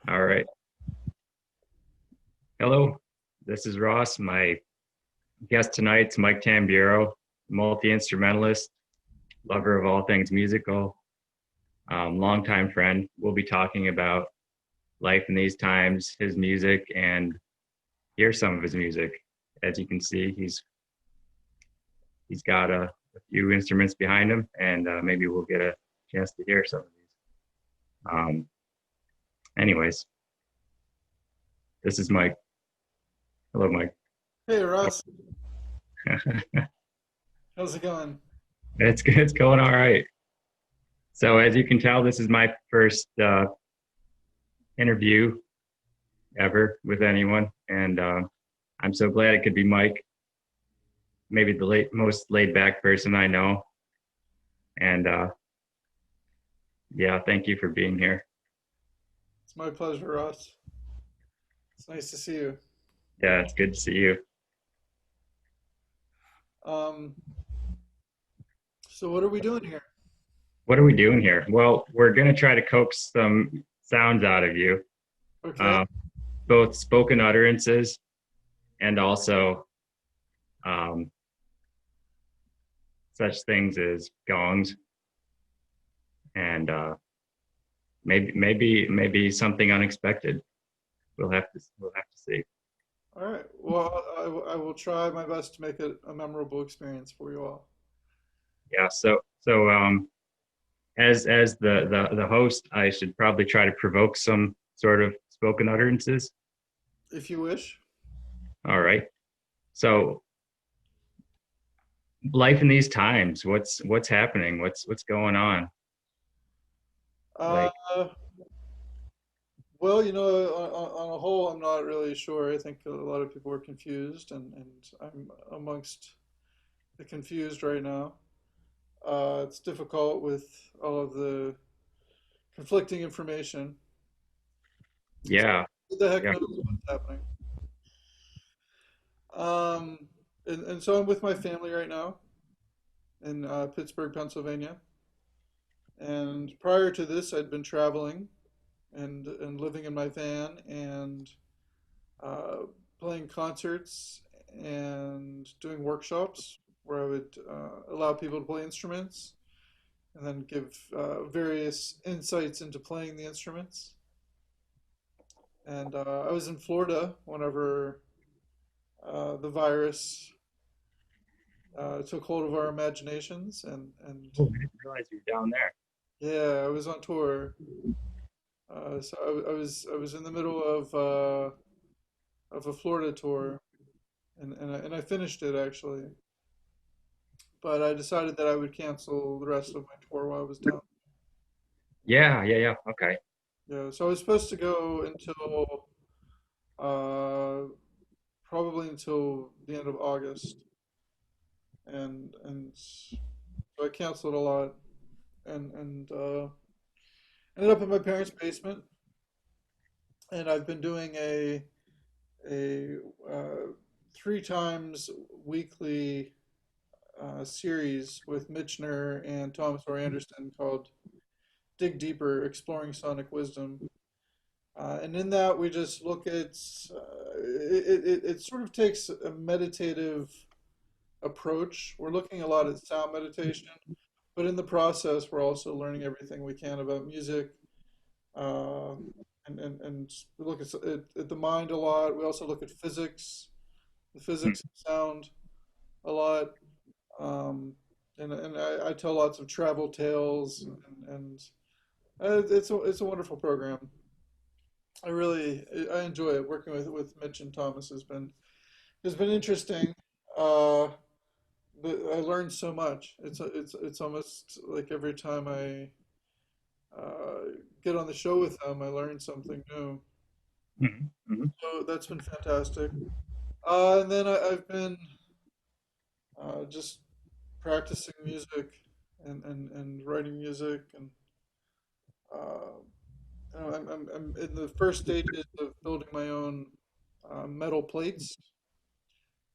All right. Hello, this is Ross. My guest tonight's Mike Tamburo, multi-instrumentalist, lover of all things musical, longtime friend. We'll be talking about life in these times, his music, and hear some of his music. As you can see, he's got a few instruments behind him, and maybe we'll get a chance to hear some of these. Anyways, this is Mike. Hello, Mike. Hey Russ, how's it going? It's good. It's going all right. So as you can tell, this is my first interview ever with anyone, and I'm so glad it could be Mike, maybe the most laid back person I know. And yeah, thank you for being here. It's my pleasure, Russ. It's nice to see you. Yeah, it's good to see you. Um, so what are we doing here? What are we doing here? Well, we're gonna try to coax some sounds out of you, Okay. uh, both spoken utterances and also um, such things as gongs and maybe something unexpected. We'll have to see. All right. Well, I will try my best to make it a memorable experience for you all. Yeah. So as the host, I should probably try to provoke some sort of spoken utterances. If you wish. All right. So life in these times, what's happening? What's going on? Uh, Like, well, on a whole, I'm not really sure. I think a lot of people are confused, and I'm amongst the confused right now. It's difficult with all of the conflicting information. yeah, Who the heck yeah. knows what's happening? Um, and so I'm with my family right now in Pittsburgh, Pennsylvania. And prior to this, I'd been traveling and living in my van and uh, playing concerts and doing workshops where I would allow people to play instruments and then give various insights into playing the instruments. And I was in Florida whenever the virus took hold of our imaginations, and Oh, I didn't realize you were down there. yeah, I was on tour. So I was in the middle of a Florida tour, and I finished it actually, but I decided that I would cancel the rest of my tour while I was down. Yeah. Okay. Yeah, so I was supposed to go until uh, probably until the end of August, and so I canceled a lot, and ended up in my parents' basement, and I've been doing a three times weekly series with Mitchner and Thomas R. Anderson called Dig Deeper, Exploring Sonic Wisdom. And in that, we just look at it sort of takes a meditative approach. We're looking a lot at sound meditation, but in the process, we're also learning everything we can about music. Uh, and we look at the mind a lot. We also look at physics, the Hmm. physics of sound a lot. Um, and I tell lots of travel tales, and it's a wonderful program. I enjoy it. Working with Mitch and Thomas has been interesting. Uh, but I learned so much. It's almost like every time I get on the show with them, I learn something new. Hmm. So that's been fantastic. And then I've been just practicing music and writing music, and uh, I'm in the first stages of building my own metal plates,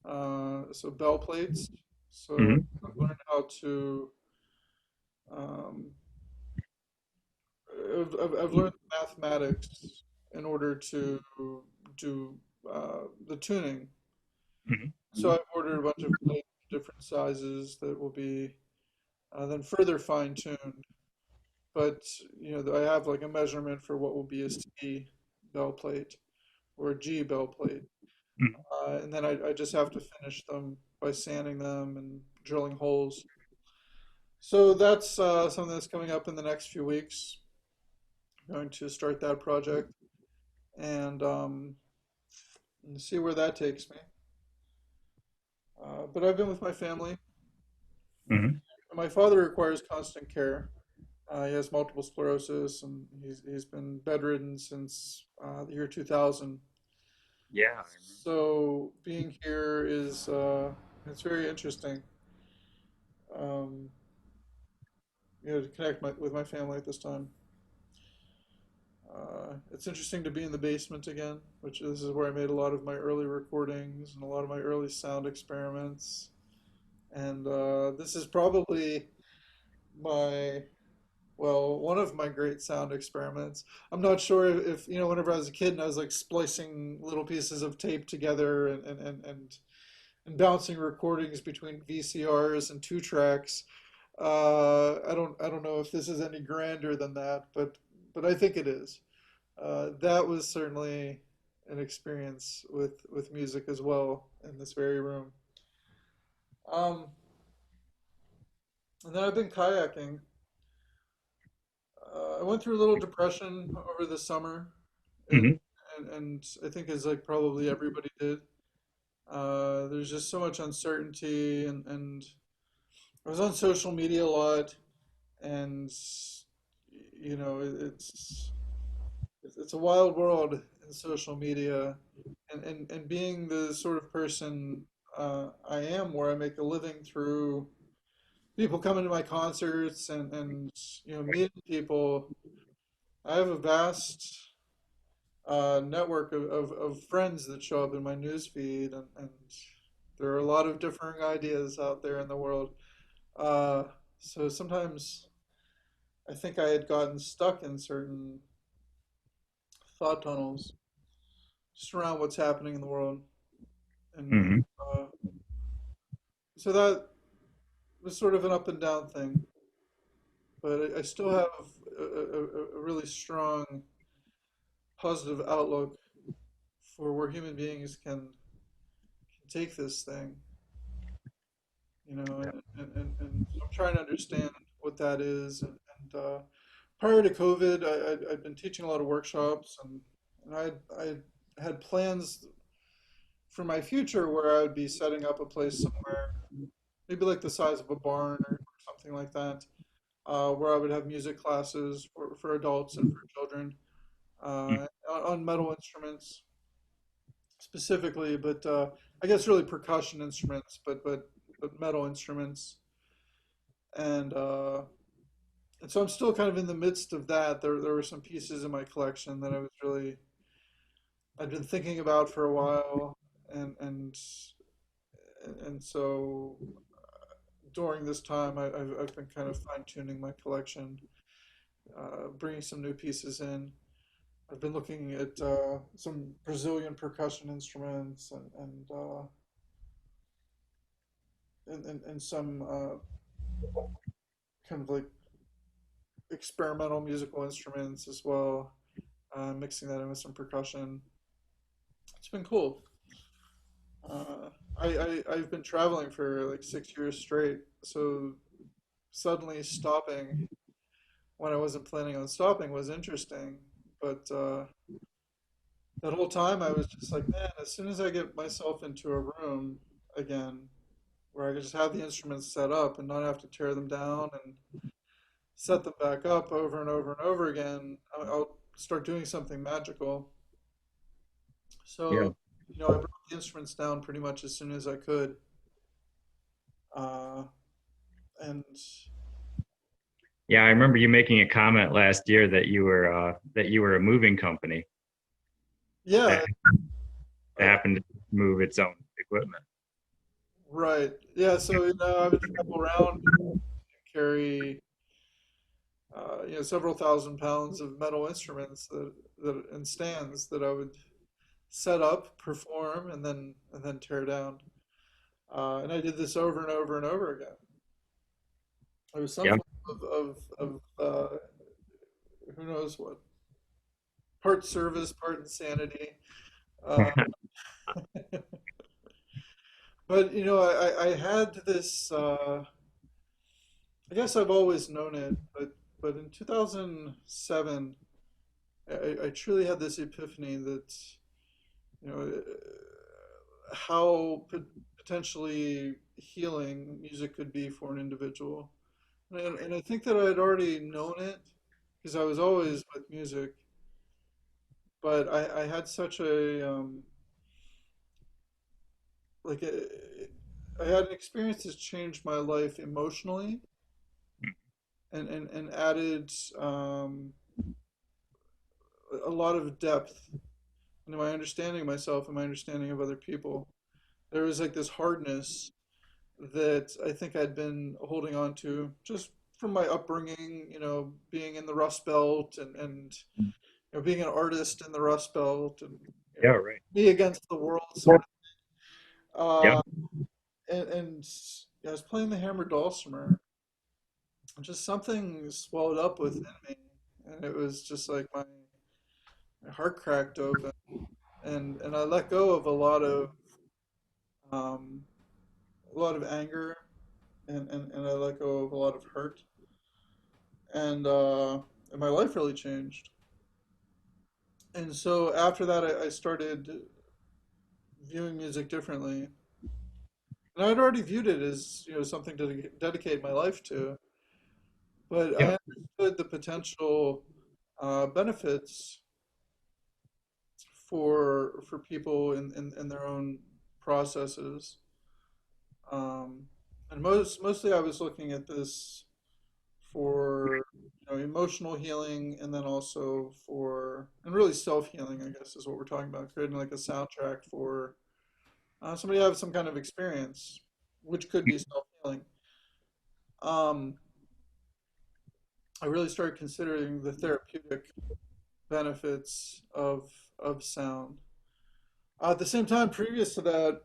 so bell plates. So Hmm. I've learned how to. Um, I've learned mathematics in order to do the tuning. Mhm. So I've ordered a bunch of plates, different sizes that will be then further fine-tuned. But I have like a measurement for what will be a C bell plate or a G bell plate, Mhm. and then I just have to finish them by sanding them and drilling holes. So that's something that's coming up in the next few weeks. I'm going to start that project and see where that takes me. But I've been with my family. Mhm. My father requires constant care. He has multiple sclerosis, and he's been bedridden since the year 2000. Yeah. So being here is it's very interesting. Um, to connect with my family at this time. It's interesting to be in the basement again, which this is where I made a lot of my early recordings and a lot of my early sound experiments. And this is probably my one of my great sound experiments. I'm not sure if whenever I was a kid and I was like splicing little pieces of tape together and bouncing recordings between VCRs and two tracks. I don't know if this is any grander than that, but I think it is. That was certainly an experience with music as well in this very room. Um, and then I've been kayaking. I went through a little depression over the summer, and Mhm. and I think as like probably everybody did. There's just so much uncertainty, and I was on social media a lot, and it's a wild world in social media, and being the sort of person I am, where I make a living through people coming to my concerts and meeting people. I have a vast network of friends that show up in my news feed, and there are a lot of differing ideas out there in the world. Uh, so sometimes I think I had gotten stuck in certain thought tunnels just around what's happening in the world, and Mhm. uh, so that was sort of an up and down thing. But I still have a really strong positive outlook for where human beings can take this thing, and I'm trying to understand what that is. And prior to COVID, I'd been teaching a lot of workshops, and I had plans for my future where I would be setting up a place somewhere, maybe like the size of a barn or something like that, where I would have music classes for adults and for children on metal instruments specifically, but I guess really percussion instruments, but metal instruments, and uh, and so I'm still kind of in the midst of that. There were some pieces in my collection that I'd been thinking about for a while, and and and so during this time I've been kind of fine tuning my collection, bringing some new pieces in. I've been looking at some Brazilian percussion instruments and some kind of like experimental musical instruments as well, mixing that in with some percussion. It's been cool. I've been traveling for like 6 years straight, so suddenly stopping when I wasn't planning on stopping was interesting. But that whole time I was just like, man, as soon as I get myself into a room again where I can just have the instruments set up and not have to tear them down and set them back up over and over and over again, I'll start doing something magical. Yeah. So, I brought the instruments down pretty much as soon as I could. Uh, and Yeah, I remember you making a comment last year that you were a moving company that, yeah, that uh, happened to move its own equipment. right. Yeah, so, I would travel around and carry several thousand pounds of metal instruments that and stands that I would set up, perform, and then tear down. And I did this over and over and over again. It was some Yeah. form of who knows what, part service, part insanity. Uh, but I had this. I guess I've always known it, but in 2007, I truly had this epiphany that you know how potentially healing music could be for an individual. And I think that I had already known it because I was always with music, but I had such a like a, I had an experience that's changed my life emotionally and added a lot of depth into my understanding of myself and my understanding of other people. There was like this hardness that I think I'd been holding on to just from my upbringing, being in the Rust Belt and being an artist in the Rust Belt and Yeah, right. me against the world sort Yeah. of. And I was playing the hammered dulcimer, and just something swelled up within me, and it was just like my heart cracked open, and I let go of um, a lot of anger, and I let go of a lot of hurt, and my life really changed. And so after that, I started viewing music differently, and I'd already viewed it as something to dedicate my life to, but Yeah. I understood the potential benefits for people in their own processes. Um, and mostly I was looking at this for emotional healing, and then also for and really self healing, I guess is what we're talking about, creating like a soundtrack for somebody to have some kind of experience, which could be self healing. Um, I really started considering the therapeutic benefits of sound. At the same time, previous to that,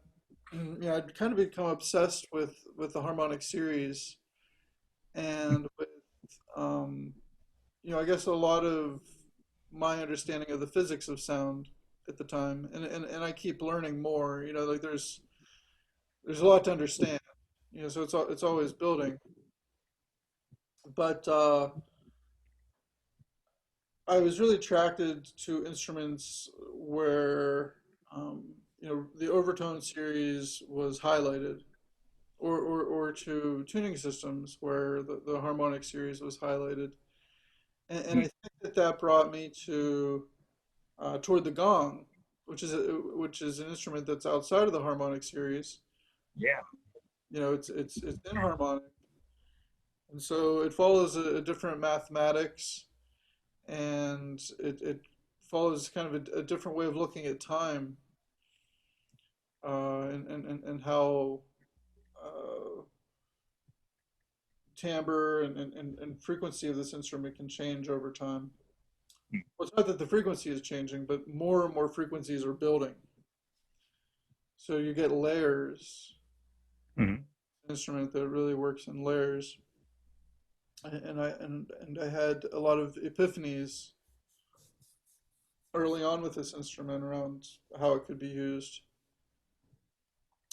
I'd kind of become obsessed with the harmonic series and with um, I guess a lot of my understanding of the physics of sound at the time, and I keep learning more. Like there's a lot to understand. So it's always building. But I was really attracted to instruments where the overtone series was highlighted, or to tuning systems where the harmonic series was highlighted. And I think that brought me to toward the gong, which is an instrument that's outside of the harmonic series. Yeah. It's inharmonic, and so it follows a different mathematics, and it follows kind of a different way of looking at time, and how uh, timbre and frequency of this instrument can change over time. Well, it's not that the frequency is changing, but more and more frequencies are building. So you get layers. Mhm. Instrument that really works in layers. And I had a lot of epiphanies early on with this instrument around how it could be used.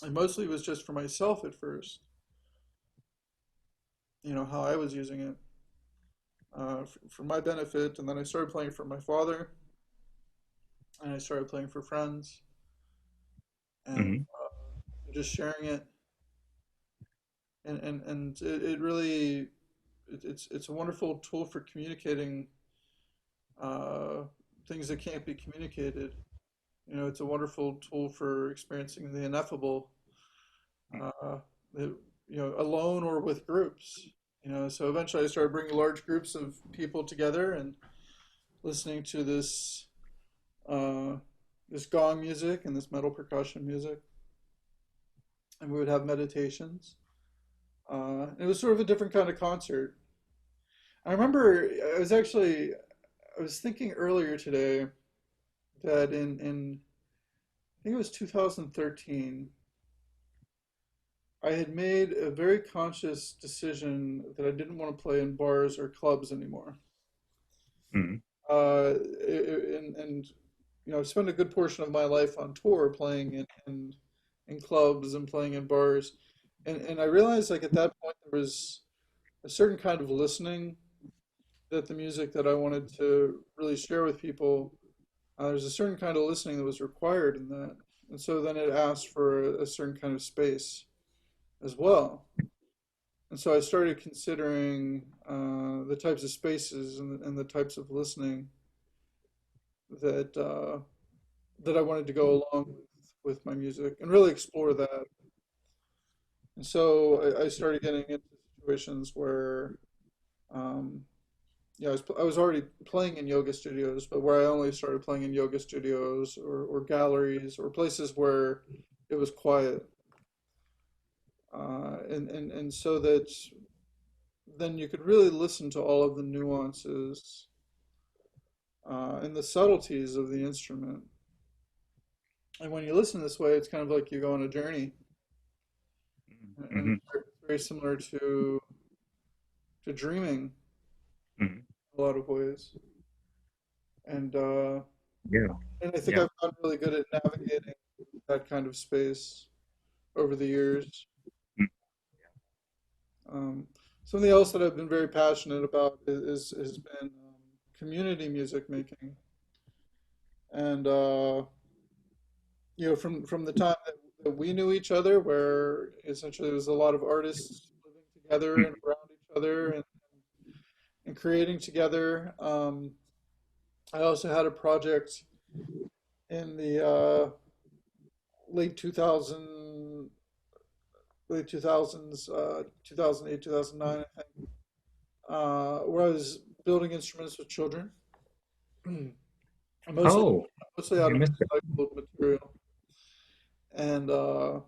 And mostly it was just for myself at first, how I was using it for my benefit. And then I started playing for my father, and I started playing for friends, and Mhm. just sharing it. And it really, it's a wonderful tool for communicating uh, things that can't be communicated. It's a wonderful tool for experiencing the ineffable, uh, alone or with groups. So eventually I started bringing large groups of people together and listening to uh, this gong music and this metal percussion music, and we would have meditations. It was sort of a different kind of concert. I remember I was thinking earlier today that in I think it was 2013, I had made a very conscious decision that I didn't want to play in bars or clubs anymore. Mm, And you know, I've spent a good portion of my life on tour playing in clubs and playing in bars. And I realized like at that point there was a certain kind of listening that the music that I wanted to really share with people, there's a certain kind of listening that was required in that. And so then it asked for a certain kind of space as well. And so I started considering the types of spaces and the types of listening that that I wanted to go along with my music and really explore that. And so I started getting into situations where, um, yeah, I was already playing in yoga studios, but where I only started playing in yoga studios or galleries or places where it was quiet. And so that then you could really listen to all of the nuances and the subtleties of the instrument. And when you listen this way, it's kind of like you go on a journey, and mm-hmm, it's very similar to dreaming hmm. in a lot of ways. And uh, Yeah, and I think yeah. I've gotten really good at navigating that kind of space over the years. Mm. Um, Something else that I've been very passionate about has been community music making, and you know, from the time that we knew each other, where essentially there was a lot of artists living together and Mm. around each other and creating together. I also had a project in the late 2000, late 2000s, 2008, 2009, I think, where I was building instruments with children, mostly Oh, mostly out I of missed it. recycled material, and uh,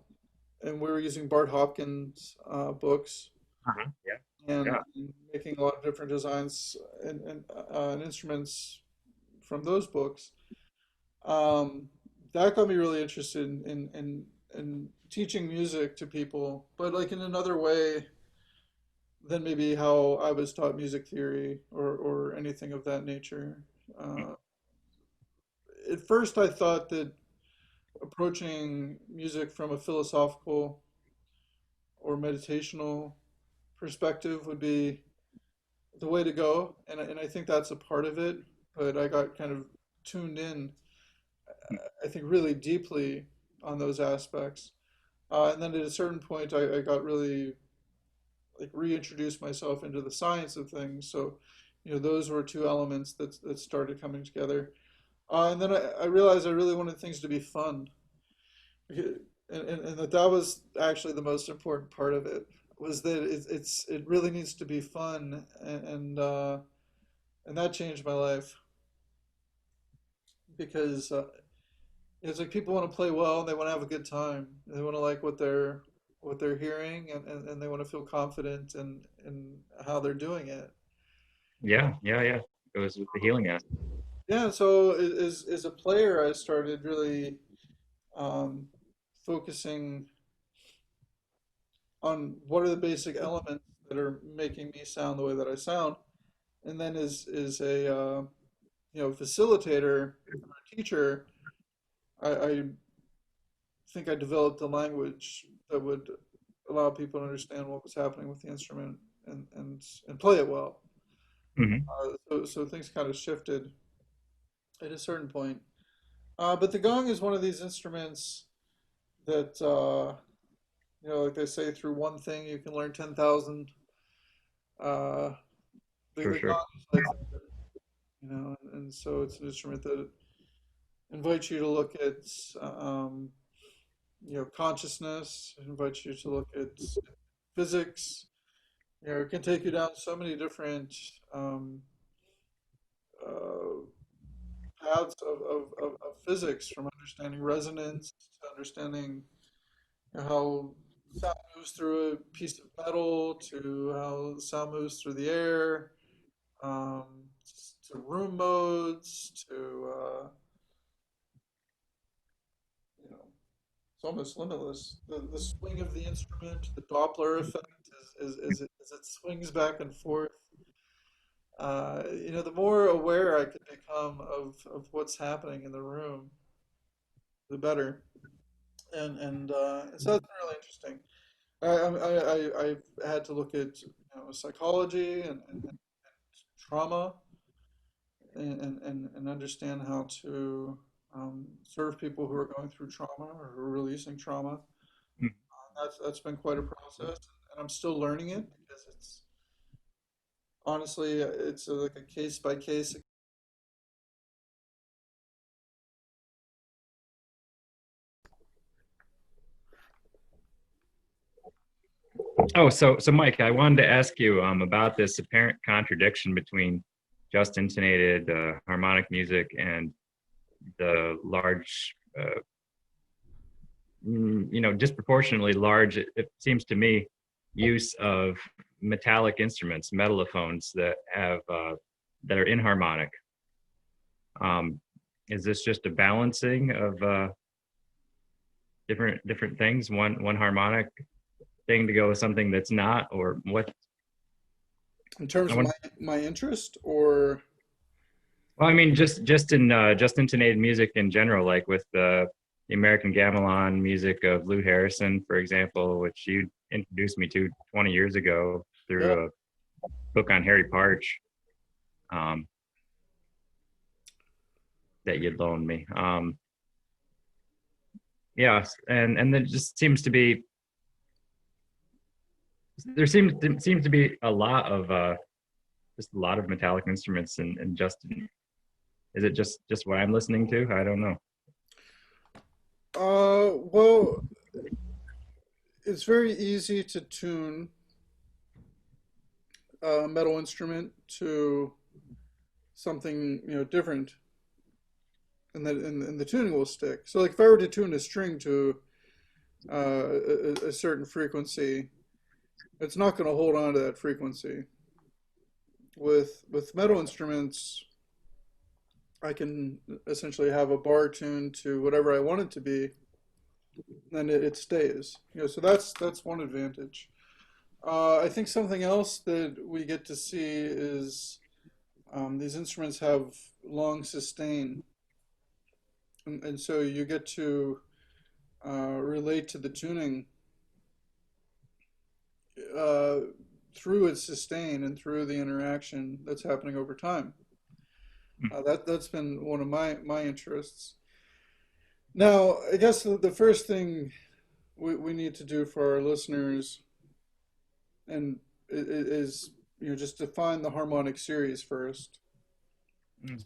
and we were using Bart Hopkins books Uh-huh. Yeah, and yeah. making a lot of different designs and instruments from those books. Um, that got me really interested in teaching music to people, but like in another way than maybe how I was taught music theory or anything of that nature. Uh, at first, I thought that approaching music from a philosophical or meditational perspective would be the way to go, and I think that's a part of it. But I got kind of tuned in, I think, really deeply on those aspects. And then at a certain point, I got really like reintroduced myself into the science of things. So, you know, those were two elements that started coming together. And then I realized I really wanted things to be fun, and that was actually the most important part of it was that it really needs to be fun, and that changed my life because it's like people want to play well and they want to have a good time. They want to like what they're hearing and they want to feel confident in how they're doing it. Yeah, yeah, yeah. It was with the healing aspect. Yeah, so as a player, I started really um, focusing on what are the basic elements that are making me sound the way that I sound, and then as a you know, facilitator or teacher, I think I developed a language that would allow people to understand what was happening with the instrument and play it well. Hmm. So things kind of shifted at a certain point. But the gong is one of these instruments that you know, like they say, through one thing you can learn 10,000. Uh, For the sure. gong is like that, you know, and so it's an instrument that invites you to look at you know, consciousness. It invites you to look at physics. You know, it can take you down so many different um, uh, paths of physics, from understanding resonance to understanding how sound moves through a piece of metal to how sound moves through the air. um, to room modes, to you know, it's almost limitless. The swing of the instrument, the Doppler effect, as it swings back and forth. The more aware I could become of what's happening in the room, the better. And so it's been really interesting. I've had to look at psychology and trauma and understand how to serve people who are going through trauma or who are releasing trauma. That's been quite a process, and I'm still learning it because it's honestly it's like a case by case. Oh, so Mike, I wanted to ask you about this apparent contradiction between just intonated harmonic music and the large, disproportionately large, it seems to me, use of metallic instruments, metallophones that are inharmonic. Um, is this just a balancing of different things? One harmonic thing to go with something that's not, or what? In terms I of want. my interest, or Well, I mean, just intonated music in general, like with the American gamelan music of Lou Harrison, for example, which you introduced me to 20 years ago yeah. through a book on Harry Parch um, that you'd loaned me. Yeah, and there just seems to be seems to be a lot of just a lot of metallic instruments and just is it just what I'm listening to? I don't know. Well, it's very easy to tune a metal instrument to something different, and the tuning will stick. So, like if I were to tune a string to a certain frequency, it's not going to hold on to that frequency. With metal instruments, I can essentially have a bar tuned to whatever I want it to be, and it stays. So that's one advantage. I think something else that we get to see is these instruments have long sustain, and so you get to relate to the tuning uh, through its sustain and through the interaction that's happening over time. That's been one of my interests. Now, I guess the first thing we need to do for our listeners and is just define the harmonic series first.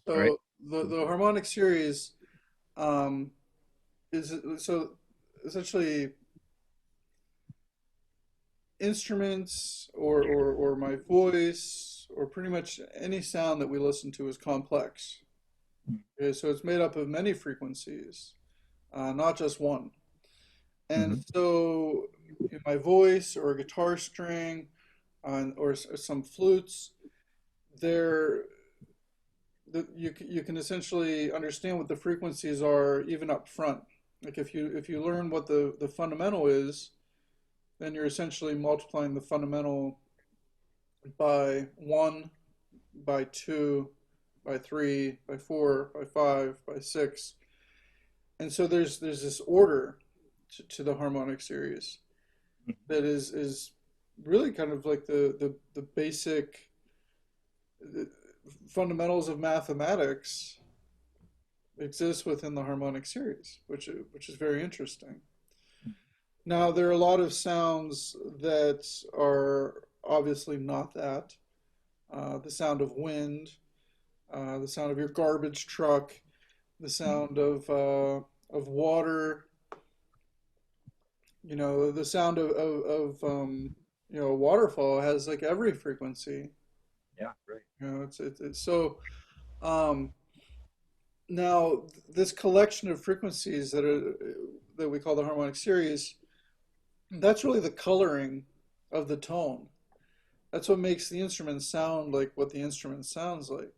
Right. So the harmonic series um, is so essentially instruments or my voice or pretty much any sound that we listen to is complex. Okay, so it's made up of many frequencies, not just one. And Mm-hmm. so my voice or a guitar string or some flutes, they're you can essentially understand what the frequencies are even up front. Like if you learn what the fundamental is, then you're essentially multiplying the fundamental by one, by two, by three, by four, by five, by six. And so there's this order to the harmonic series that is really kind of like the basic fundamentals of mathematics exist within the harmonic series, which is very interesting. Now there are a lot of sounds that are obviously not that. The sound of wind, the sound of your garbage truck, the sound of water, the sound of a waterfall has like every frequency. Yeah, right. It's so um, now this collection of frequencies that we call the harmonic series, that's really the coloring of the tone. That's what makes the instrument sound like what the instrument sounds like.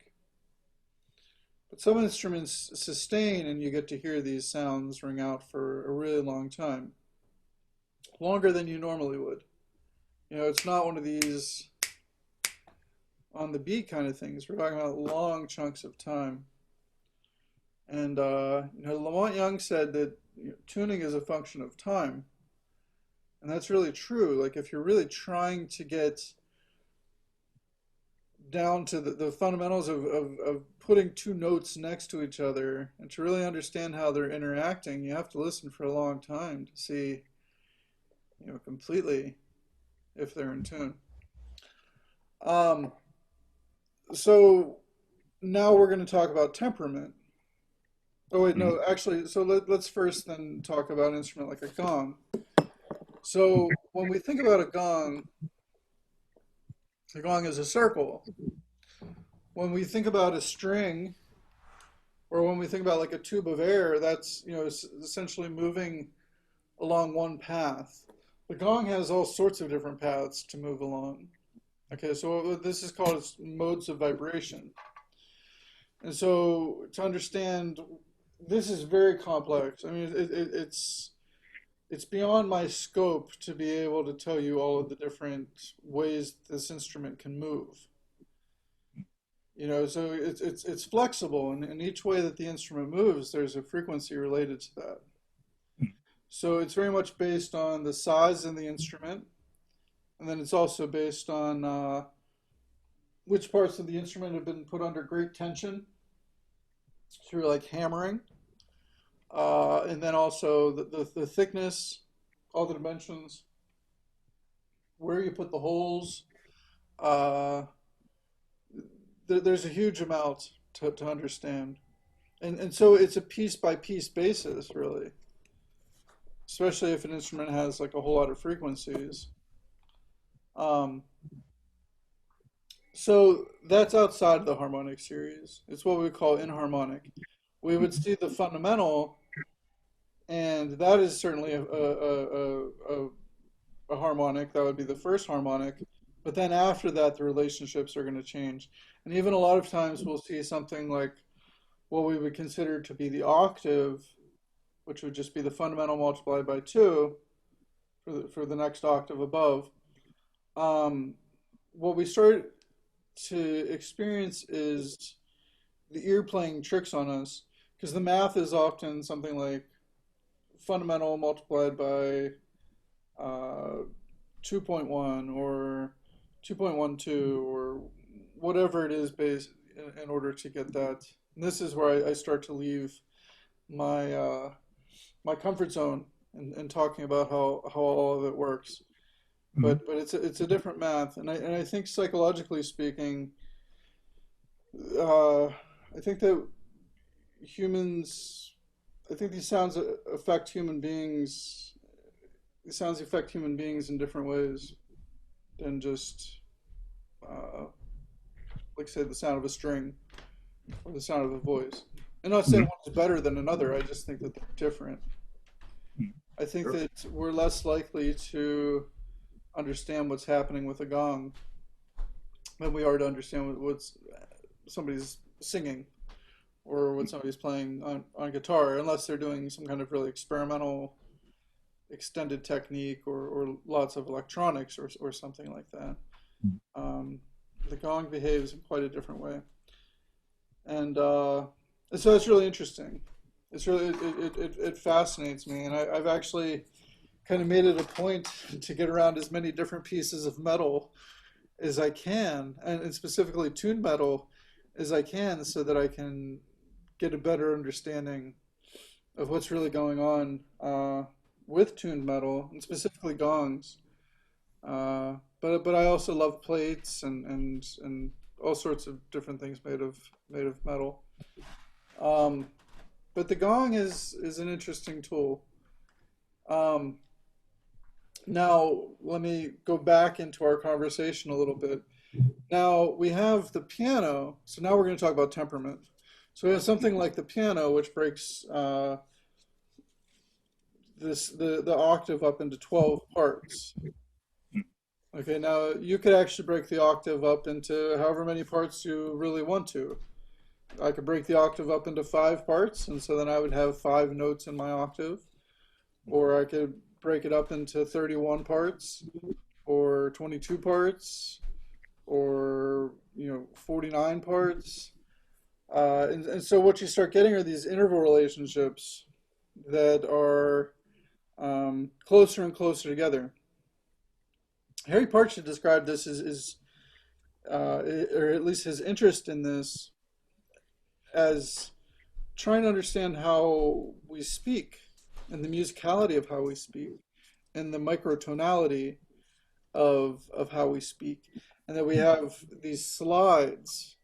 But some instruments sustain, and you get to hear these sounds ring out for a really long time, longer than you normally would. You know, it's not one of these on the beat kind of things. We're talking about long chunks of time. And you know, Lamont Young said that tuning is a function of time, and that's really true. Like if you're really trying to get down to the fundamentals of putting two notes next to each other and to really understand how they're interacting, you have to listen for a long time to see, you know, completely if they're in tune. Um, so now we're going to talk about temperament. Oh wait, Mhm. no, actually, so let's first then talk about an instrument like a gong. So when we think about a gong, the gong is a circle. When we think about a string, or when we think about like a tube of air, that's, you know, essentially moving along one path. The gong has all sorts of different paths to move along. Okay, so this is called modes of vibration. And so to understand, this is very complex. I mean, it's beyond my scope to be able to tell you all of the different ways this instrument can move. You know, so it's flexible, and in each way that the instrument moves, there's a frequency related to that. So it's very much based on the size of the instrument, and then it's also based on which parts of the instrument have been put under great tension through like hammering, and then also the thickness, all the dimensions, where you put the holes. Uh, there's a huge amount to understand. And so it's a piece by piece basis, really, especially if an instrument has like a whole lot of frequencies. Um, so that's outside of the harmonic series. It's what we call inharmonic. We would see the fundamental, and that is certainly a harmonic. That would be the first harmonic. But then after that, the relationships are going to change. And even a lot of times we'll see something like what we would consider to be the octave, which would just be the fundamental multiplied by two for the next octave above. Um, what we start to experience is the ear playing tricks on us because the math is often something like fundamental multiplied by uh, 2.1 or 2.12 or whatever it is based in order to get that. And this is where I start to leave my my comfort zone and talking about how all of it works. Mhm. But it's a different math, and I think psychologically speaking, I think that humans, I think these sounds affect human beings. These sounds affect human beings in different ways than just, uh, like say, the sound of a string or the sound of a voice. I'm not saying Mhm. one is better than another. I just think that they're different. I think Sure. that we're less likely to understand what's happening with a gong than we are to understand what's somebody's singing or what somebody's playing on guitar, unless they're doing some kind of really experimental extended technique or lots of electronics or something like that. Um, the gong behaves in quite a different way. And so it's really interesting. It's really it fascinates me, and I've actually kind of made it a point to get around as many different pieces of metal as I can, and specifically tuned metal as I can, so that I can get a better understanding of what's really going on with tuned metal, and specifically gongs. But I also love plates and all sorts of different things made of metal. Um, but the gong is an interesting tool. Um, Now, let me go back into our conversation a little bit. Now, we have the piano. So now we're going to talk about temperament. So we have something like the piano, which breaks the octave up into 12 parts. Okay, now you could actually break the octave up into however many parts you really want to. I could break the octave up into 5 parts, and so then I would have 5 notes in my octave. Or I could break it up into 31 parts, or 22 parts, or 49 parts. And so what you start getting are these interval relationships that are closer and closer together. Harry Partridge described this or at least his interest in this, as trying to understand how we speak and the musicality of how we speak and the microtonality of how we speak, and that we have these slides.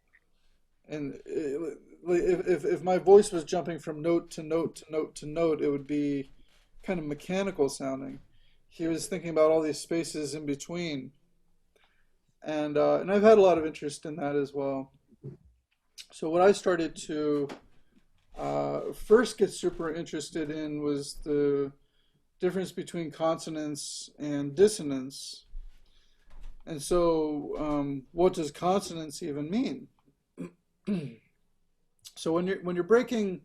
And if my voice was jumping from note to note to note to note, it would be kind of mechanical sounding. He was thinking about all these spaces in between, and I've had a lot of interest in that as well. So what I started to first get super interested in was the difference between consonance and dissonance. And so, what does consonance even mean? So when you're breaking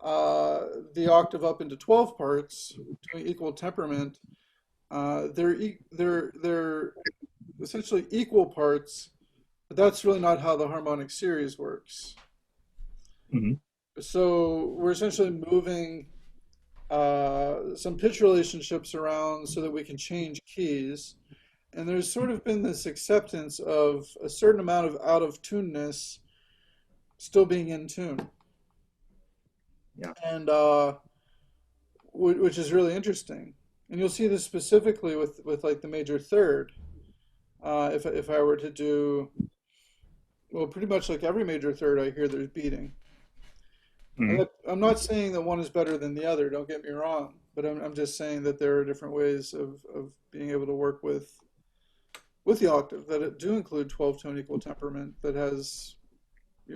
the octave up into 12 parts, doing equal temperament, they're essentially equal parts, but that's really not how the harmonic series works. Hmm. So we're essentially moving some pitch relationships around so that we can change keys. And there's sort of been this acceptance of a certain amount of out of tuneness still being in tune, Yeah. and which is really interesting. And you'll see this specifically with like the major third. If I were to do, well, pretty much like every major third, I hear there's beating. Hmm. I'm not saying that one is better than the other. Don't get me wrong, but I'm just saying that there are different ways of being able to work with the octave that do include 12 tone equal temperament that has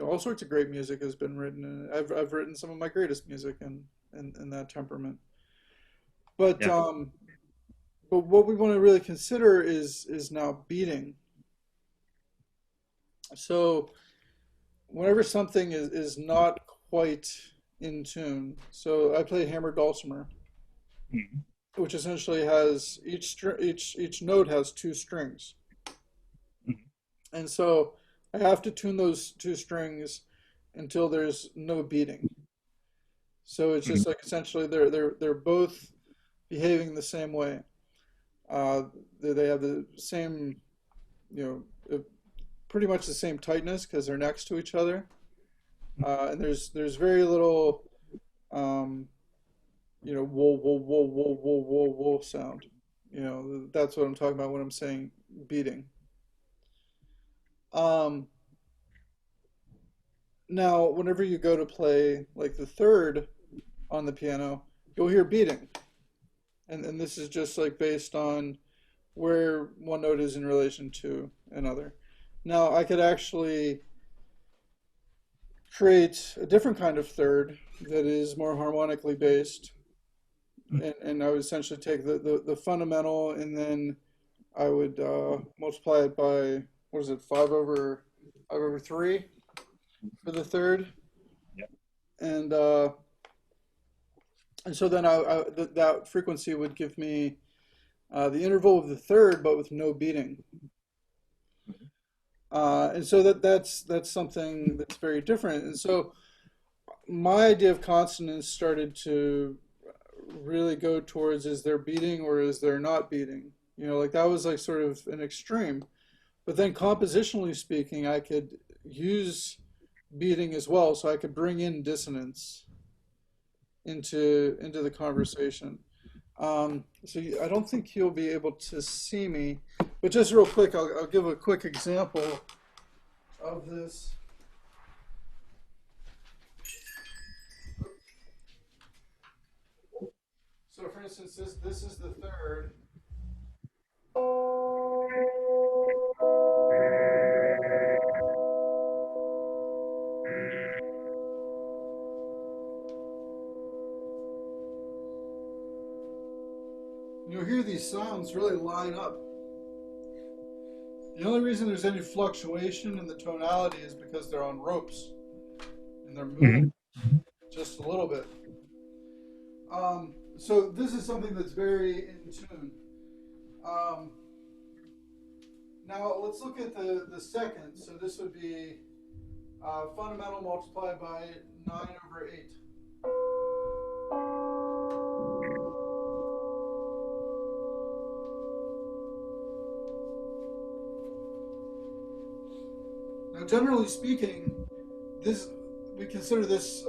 all sorts of great music has been written, and I've written some of my greatest music in that temperament. But Yeah. but what we want to really consider is now beating. So whenever something is not quite in tune, so I play hammered dulcimer, Hmm. which essentially has each note has 2 strings, and so I have to tune those 2 strings until there's no beating. So it's Hmm. just like essentially they're both behaving the same way. They have the same, pretty much the same tightness because they're next to each other. And there's very little, um, whoa whoa whoa whoa whoa whoa whoa sound. That's what I'm talking about when I'm saying beating. Um, Now, whenever you go to play like the third on the piano, you'll hear beating, and this is just like based on where one note is in relation to another. Now, I could actually create a different kind of third that is more harmonically based, and I would essentially take the fundamental, and then I would multiply it by, what is it, 5/3 for the third, Yeah. and so then that frequency would give me the interval of the third, but with no beating. And so that's something that's very different. And so my idea of consonance started to really go towards, is there beating or is there not beating? Like that was like sort of an extreme. But then compositionally speaking, I could use beating as well, so I could bring in dissonance into the conversation. I don't think you'll be able to see me, but just real quick, I'll give a quick example of this. So for instance, this is the third. You'll hear these sounds really line up. The only reason there's any fluctuation in the tonality is because they're on ropes and they're moving Mhm. just a little bit. So this is something that's very in tune. Um, Now let's look at the second. So this would be fundamental multiplied by 9/8. Now, generally speaking, this we consider this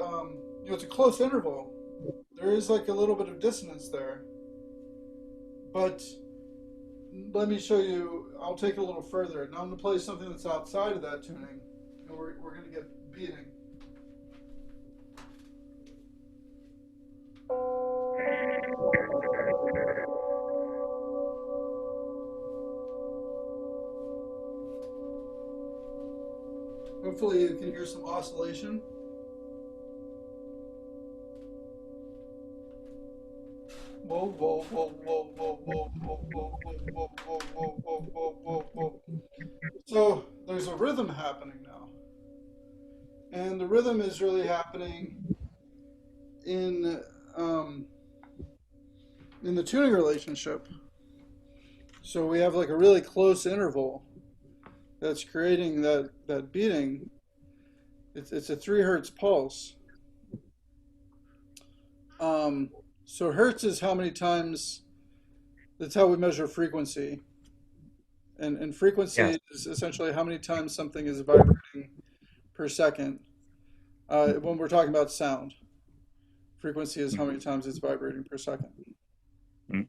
it's a close interval. There is like a little bit of dissonance there, but let me show you. I'll take it a little further. Now I'm going to play something that's outside of that tuning, and we're going to get beating. Hopefully, you can hear some oscillation. Whoa, whoa, whoa, whoa, whoa, whoa, whoa, whoa, whoa, whoa, whoa, whoa, whoa, whoa, whoa, whoa. So there's a rhythm happening now, and the rhythm is really happening in um, in the tuning relationship. So we have like a really close interval that's creating that beating. It's a 3 hertz pulse. Um, so hertz is how many times. That's how we measure frequency, and Yes. frequency is essentially how many times something is vibrating per second. When we're talking about sound, frequency is how many times it's vibrating per second. Mhm.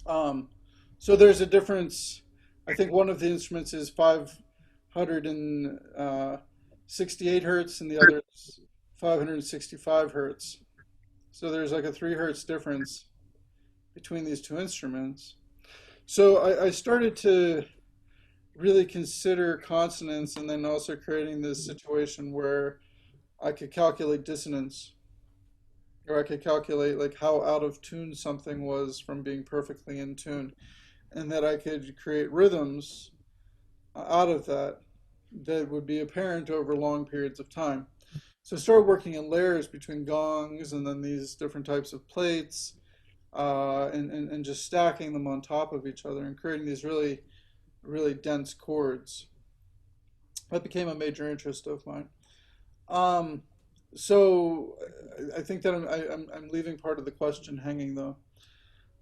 Um, so there's a difference. I think one of the instruments is 568 hertz, and the other is 565 hertz. So there's like a 3 hertz difference between these two instruments. So I started to really consider consonants, and then also creating this situation where I could calculate dissonance, or I could calculate like how out of tune something was from being perfectly in tune, and that I could create rhythms out of that that would be apparent over long periods of time. So I started working in layers between gongs and then these different types of plates, and just stacking them on top of each other and creating these really, really dense chords. That became a major interest of mine. Um, so I think that I'm leaving part of the question hanging though.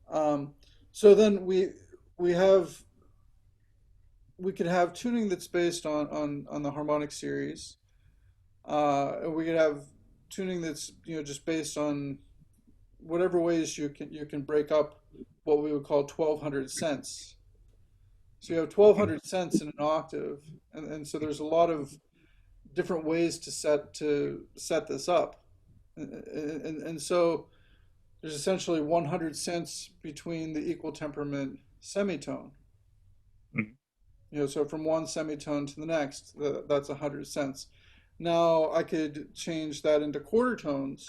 Um, so then we could have tuning that's based on the harmonic series. We could have tuning that's just based on whatever ways you can break up what we would call 1200 cents. So you have 1200 cents in an octave, and so there's a lot of different ways to set this up, and so there's essentially 100 cents between the equal temperament semitone. Mhm. So from one semitone to the next, that's 100 cents. Now I could change that into quarter tones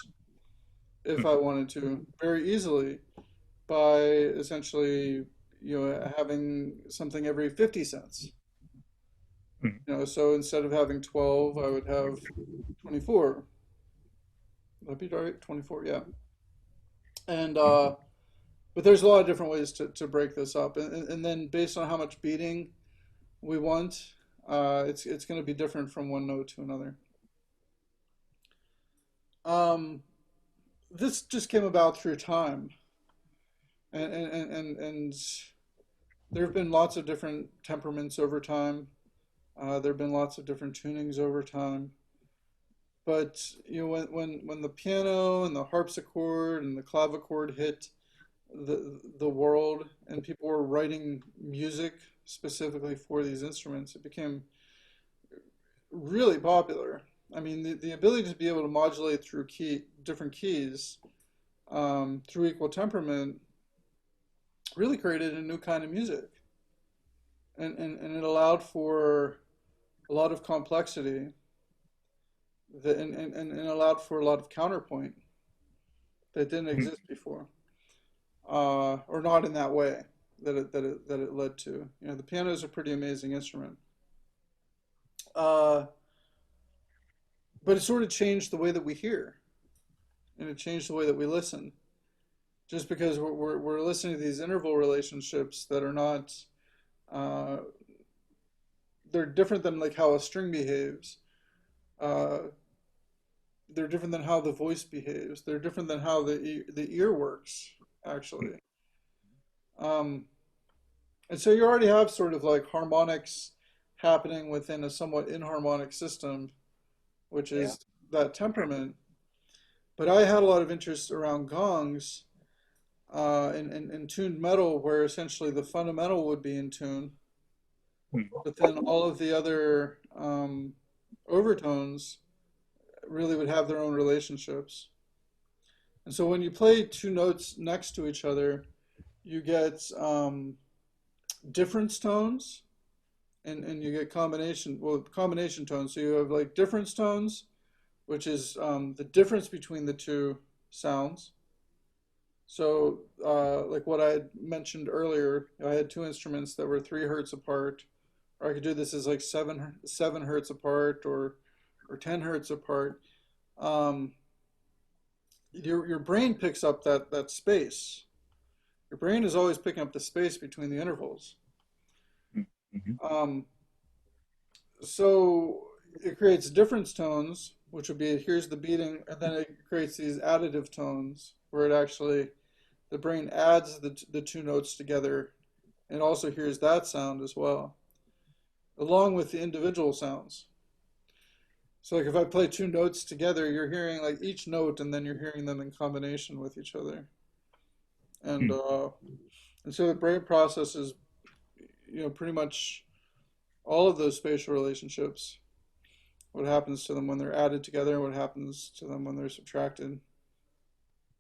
if I wanted to very easily by essentially having something every 50 cents. Mhm. So instead of having 12, I would have 24. That'd be right, 24, yeah. And but there's a lot of different ways to break this up, and then based on how much beating we want, it's going to be different from one note to another. Um, this just came about through time, and there have been lots of different temperaments over time. There have been lots of different tunings over time. But when the piano and the harpsichord and the clavichord hit the world, and people were writing music specifically for these instruments, it became really popular. I mean, the ability to be able to modulate through different keys, through equal temperament, really created a new kind of music, and it allowed for a lot of complexity, and allowed for a lot of counterpoint that didn't Mhm. exist before, or not in that way. that it led to. You know, the piano is a pretty amazing instrument. Uh, but it sort of changed the way that we hear, and it changed the way that we listen. Just because we're listening to these interval relationships that are not, uh, they're different than like how a string behaves. Uh, they're different than how the voice behaves. They're different than how the ear works, actually. Um, and so you already have sort of like harmonics happening within a somewhat inharmonic system, which Yeah. is that temperament. But I had a lot of interest around gongs in tuned metal, where essentially the fundamental would be in tune, but then all of the other overtones really would have their own relationships. And so when you play two notes next to each other, you get difference tones and you get combination tones. So you have like difference tones, which is the difference between the two sounds. So, like what I had mentioned earlier, I had two instruments that were 3 hertz apart, or I could do this as like seven hertz apart, or 10 hertz apart. Um, your brain picks up that space. Your brain is always picking up the space between the intervals. Mhm. Um, so it creates difference tones, which would be here's the beating, and then it creates these additive tones where it actually the brain adds the two notes together and also hears that sound as well, along with the individual sounds. So like if I play two notes together, you're hearing like each note and then you're hearing them in combination with each other. And Mhm. uh and so the brain processes, pretty much all of those spatial relationships, what happens to them when they're added together and what happens to them when they're subtracted.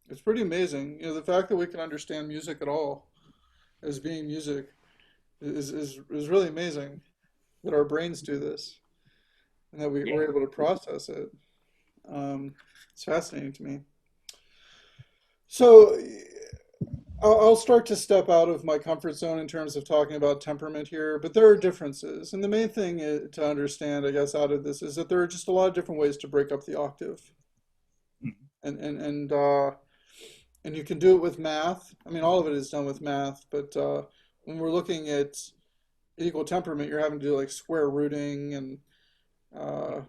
It's pretty amazing. The fact that we can understand music at all as being music is really amazing that our brains do this and that Yeah. we're able to process it. It's fascinating to me. So I'll start to step out of my comfort zone in terms of talking about temperament here, but there are differences. And the main thing to understand, I guess, out of this is that there are just a lot of different ways to break up the octave. Mhm. And and and uh, and you can do it with math. I mean, all of it is done with math, but when we're looking at equal temperament, you're having to do like square rooting, and uh,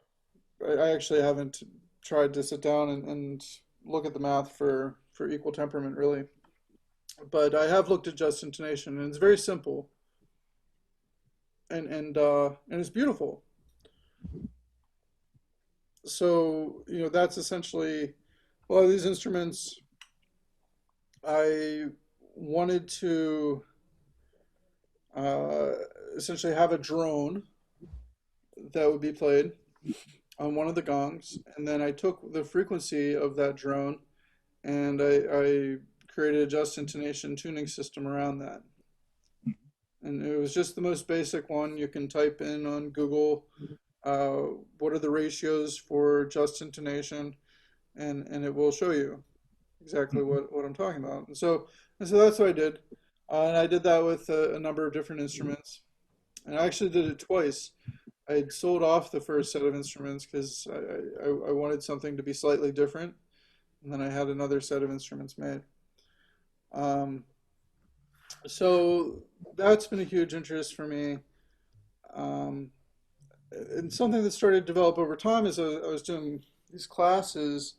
I actually haven't tried to sit down and look at the math for equal temperament really, but I have looked at just intonation, and it's very simple, and it's beautiful. So that's essentially a lot of these instruments. I wanted to uh, essentially have a drone that would be played on one of the gongs, and then I took the frequency of that drone and I created a just intonation tuning system around that. And it was just the most basic one. You can type in on Google, what are the ratios for just intonation, and it will show you exactly Mhm. what I'm talking about. And so that's what I did. And I did that with a number of different instruments. And I actually did it twice. I had sold off the first set of instruments because I wanted something to be slightly different. And then I had another set of instruments made. Um, so that's been a huge interest for me. Um, and something that started to develop over time is I was doing these classes,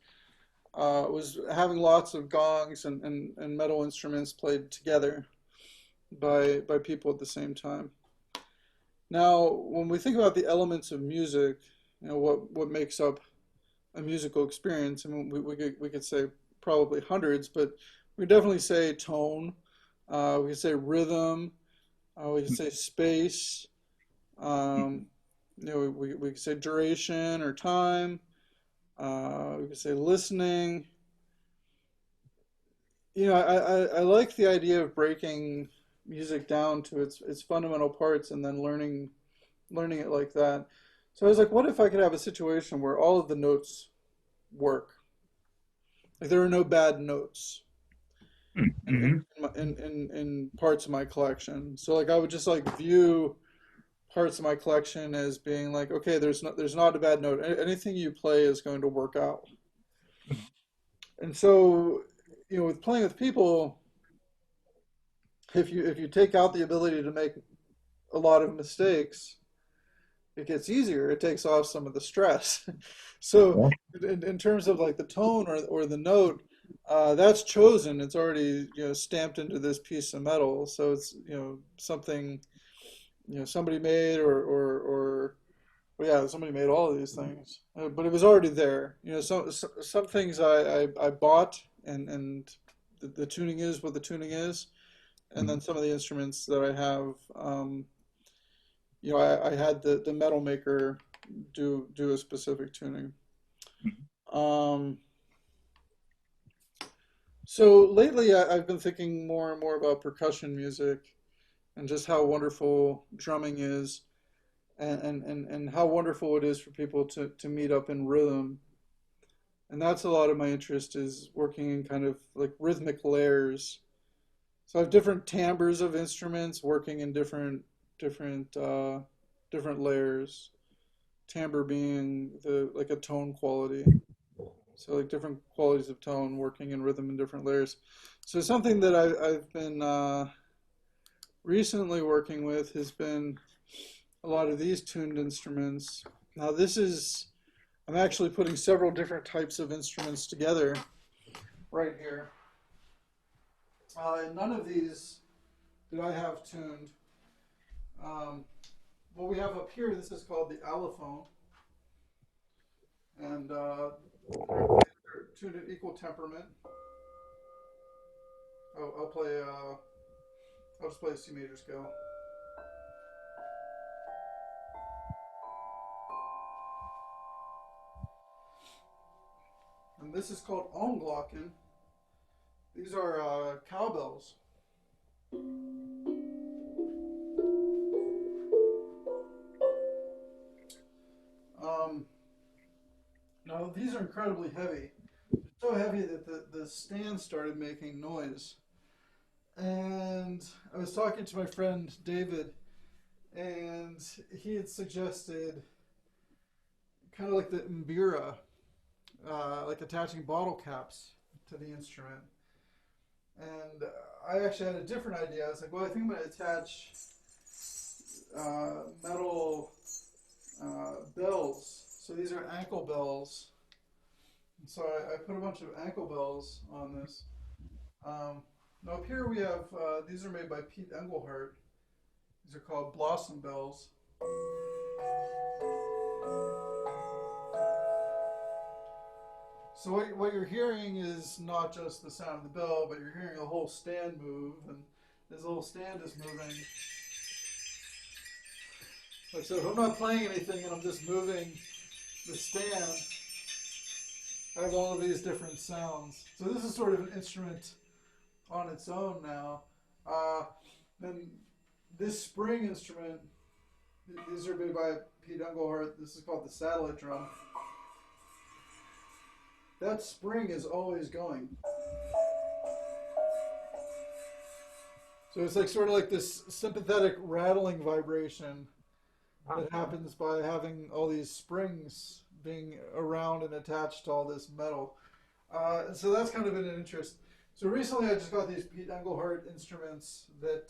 was having lots of gongs and metal instruments played together by people at the same time. Now, when we think about the elements of music, what makes up a musical experience, I mean, we could say probably hundreds, but we definitely say tone, we could say rhythm, we could say space, um, we could say duration or time, we could say listening. I like the idea of breaking music down to its fundamental parts and then learning it like that. So I was like, what if I could have a situation where all of the notes work? Like there are no bad notes. Mm-hmm. in parts of my collection. So like I would just like view parts of my collection as being like, okay, there's not a bad note. Anything you play is going to work out. And so, with playing with people, if you take out the ability to make a lot of mistakes, it gets easier. It takes off some of the stress. So, Yeah. in terms of like the tone or the note, that's chosen. It's already stamped into this piece of metal. So it's something somebody made or well, yeah, somebody made all of these things, but it was already there. Some things I bought and the tuning is what the tuning is, and then some of the instruments that I have. I had the metal maker do a specific tuning. Um, so lately, I've been thinking more and more about percussion music and just how wonderful drumming is, and how wonderful it is for people to meet up in rhythm. And that's a lot of my interest is working in kind of like rhythmic layers. So I have different timbres of instruments working in different different layers. Timbre being the like a tone quality. So like different qualities of tone working in rhythm in different layers. So something that I've been recently working with has been a lot of these tuned instruments. Now I'm actually putting several different types of instruments together right here. And none of these did I have tuned. What we have up here, this is called the allophone, and they're tuned at equal temperament. I'll play. I'll just play a C major scale. And this is called Omglocken. These are cowbells. Um, Now these are incredibly heavy. So heavy that the stand started making noise. And I was talking to my friend David, and he had suggested kind of like the mbira, like attaching bottle caps to the instrument. And I actually had a different idea. I was like, well, I think I'm going to attach metal bells. So these are ankle bells. And so I put a bunch of ankle bells on this. Now up here we have, these are made by Pete Engelhardt. These are called blossom bells. So what you're hearing is not just the sound of the bell, but you're hearing the whole stand move, and this whole stand is moving. Like so, if I'm not playing anything and I'm just moving the stand, I have all of these different sounds. So this is sort of an instrument on its own now. Then this spring instrument, these are made by Pete Engelhardt. This is called the satellite drum. That spring is always going. So it's like sort of like this sympathetic rattling vibration that happens by having all these springs being around and attached to all this metal. So that's kind of been an interest. So recently I just got these Pete Engelhardt instruments that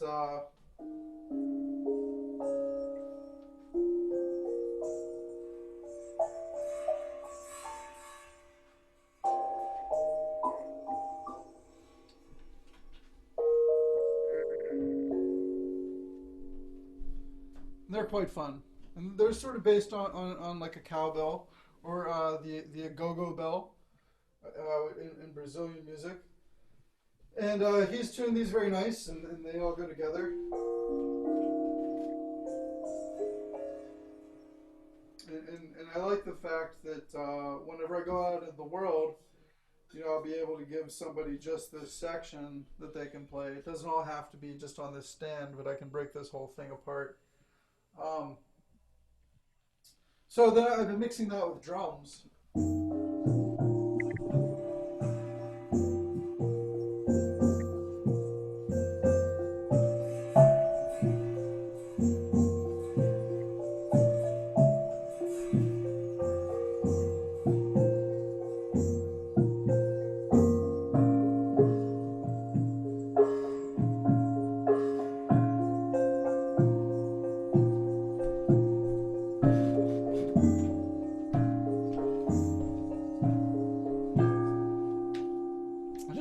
they're quite fun. And they're sort of based on like a cowbell or the agogo bell in Brazilian music. And he's tuned these very nice, and they all go together. And I like the fact that whenever I go out in the world, I'll be able to give somebody just this section that they can play. It doesn't all have to be just on this stand, but I can break this whole thing apart. Um, so then I've been mixing that with drums.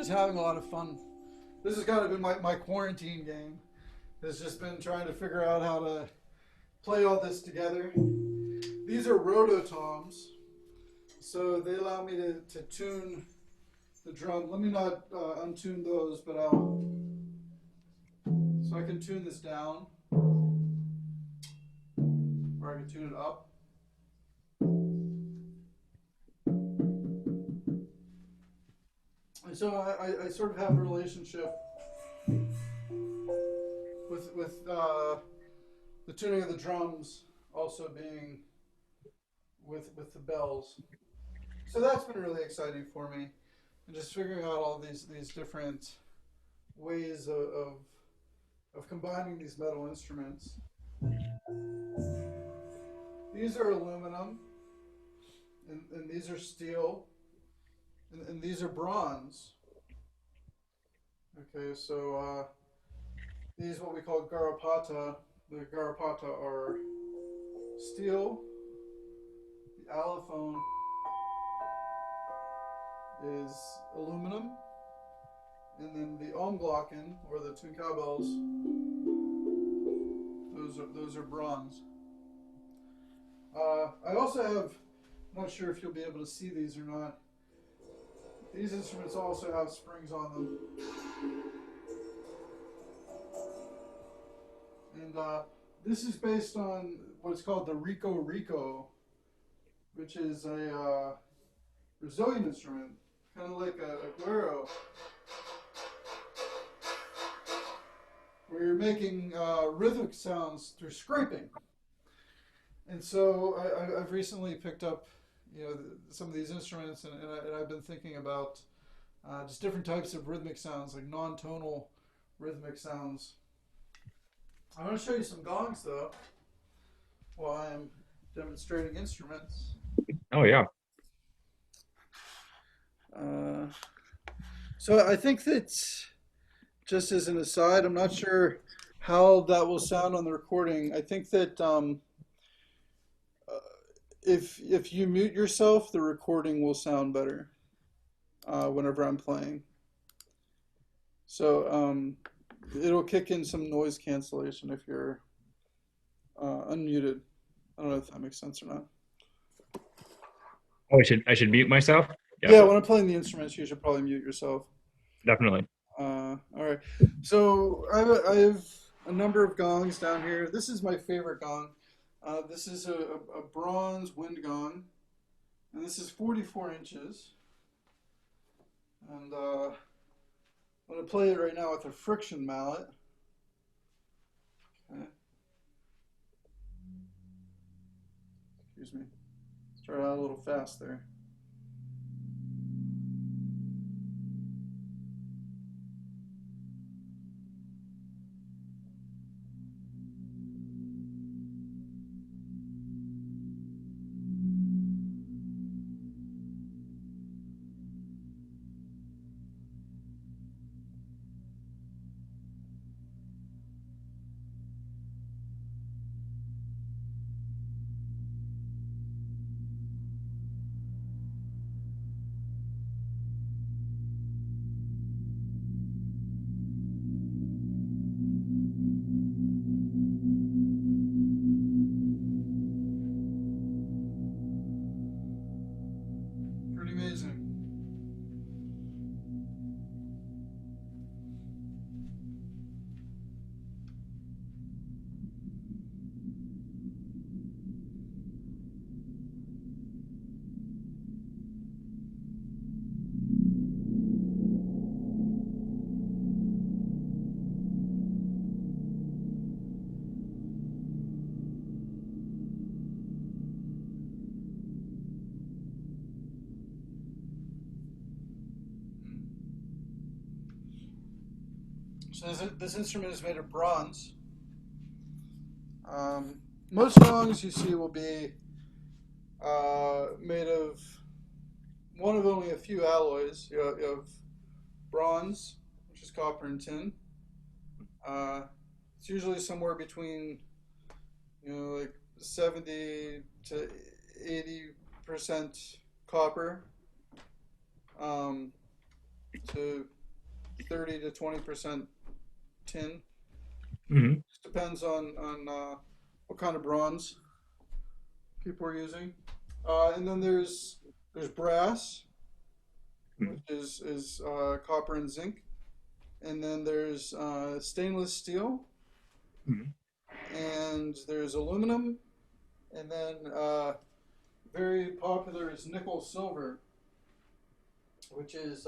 just having a lot of fun. This has got to be my quarantine game. Has just been trying to figure out how to play all this together. These are rototoms, so they allow me to tune the drum. Let me not untune those, but so I can tune this down, or I can tune it up. And so I sort of have a relationship with the tuning of the drums also being with the bells. So that's been really exciting for me, and just figuring out all these different ways of combining these metal instruments. These are aluminum, and these are steel, and these are bronze. Okay, so these are what we call garapata. The garapata are steel. The allophone is aluminum, and then the omglocken, or the two cowbells, those are bronze. I also have, I'm not sure if you'll be able to see these or not. These instruments also have springs on them, and this is based on what's called the Rico Rico, which is a Brazilian instrument, kind of like a guiro, where you're making rhythmic sounds through scraping. And so I've recently picked up, some of these instruments, and I've been thinking about just different types of rhythmic sounds, like non-tonal rhythmic sounds. I want to show you some gongs, though, while I'm demonstrating instruments. Oh yeah. So I think that, just as an aside, I'm not sure how that will sound on the recording. I think that if you mute yourself, the recording will sound better whenever I'm playing. So it'll kick in some noise cancellation if you're unmuted. I don't know if that makes sense or not. Oh, I should mute myself? Yeah, when I'm playing the instruments, you should probably mute yourself. Definitely. All right. So I have a number of gongs down here. This is my favorite gong. This is a bronze wind gong, and this is 44 inches. And I'm going to play it right now with a friction mallet. Okay. Excuse me. Start out a little fast there. Pretty amazing. So this instrument is made of bronze. Most gongs you see will be made of one of only a few alloys. You have bronze, which is copper and tin. It's usually somewhere between, like 70 to 80% copper, to 30 to 20% tin. Hmm. Just depends on what kind of bronze people are using. And then there's brass, which is copper and zinc. And then there's stainless steel, Hmm. and there's aluminum, and then very popular is nickel silver, which is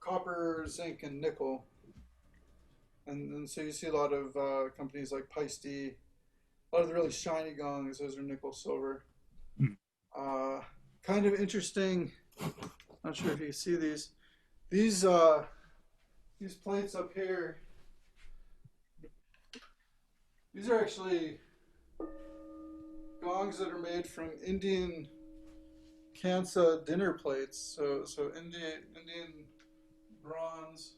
copper, zinc, and nickel. And so you see a lot of companies like Paiste, a lot of the really shiny gongs, those are nickel silver. Uh, Kind of interesting. Not sure if you can see these. These uh, these plates up here. These are actually gongs that are made from Indian Kansa dinner plates. So Indian bronze.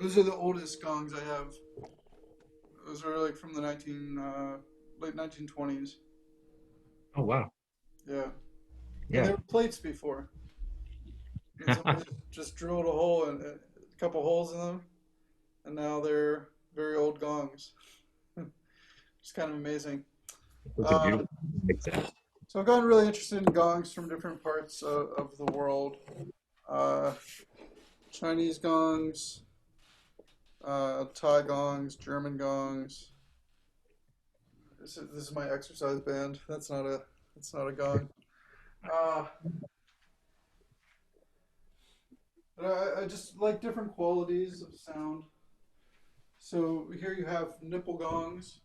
Those are the oldest gongs I have. Those are like from the late 1920s. Oh, wow. Yeah, and Yeah. they were plates before. And somebody just drilled a hole and a couple holes in them, and now they're very old gongs. It's kind of amazing. Those are Uh, beautiful. Makes sense. so I've gotten really interested in gongs from different parts of the world. Uh, Chinese gongs, Thai gongs, German gongs. This is my exercise band. That's not a gong. Uh, but I just like different qualities of sound. So here you have nipple gongs.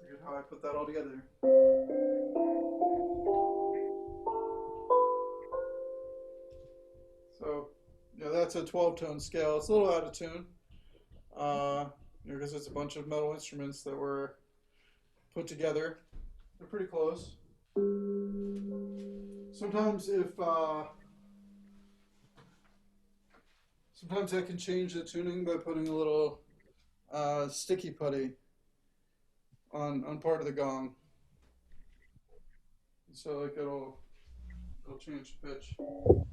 Forget how I put that all together. So, that's a 12-tone scale. It's a little out of tune, uh, because it's a bunch of metal instruments that were put together. They're pretty close. Sometimes sometimes I can change the tuning by putting a little sticky putty on part of the gong. So like it'll change the pitch. Oh,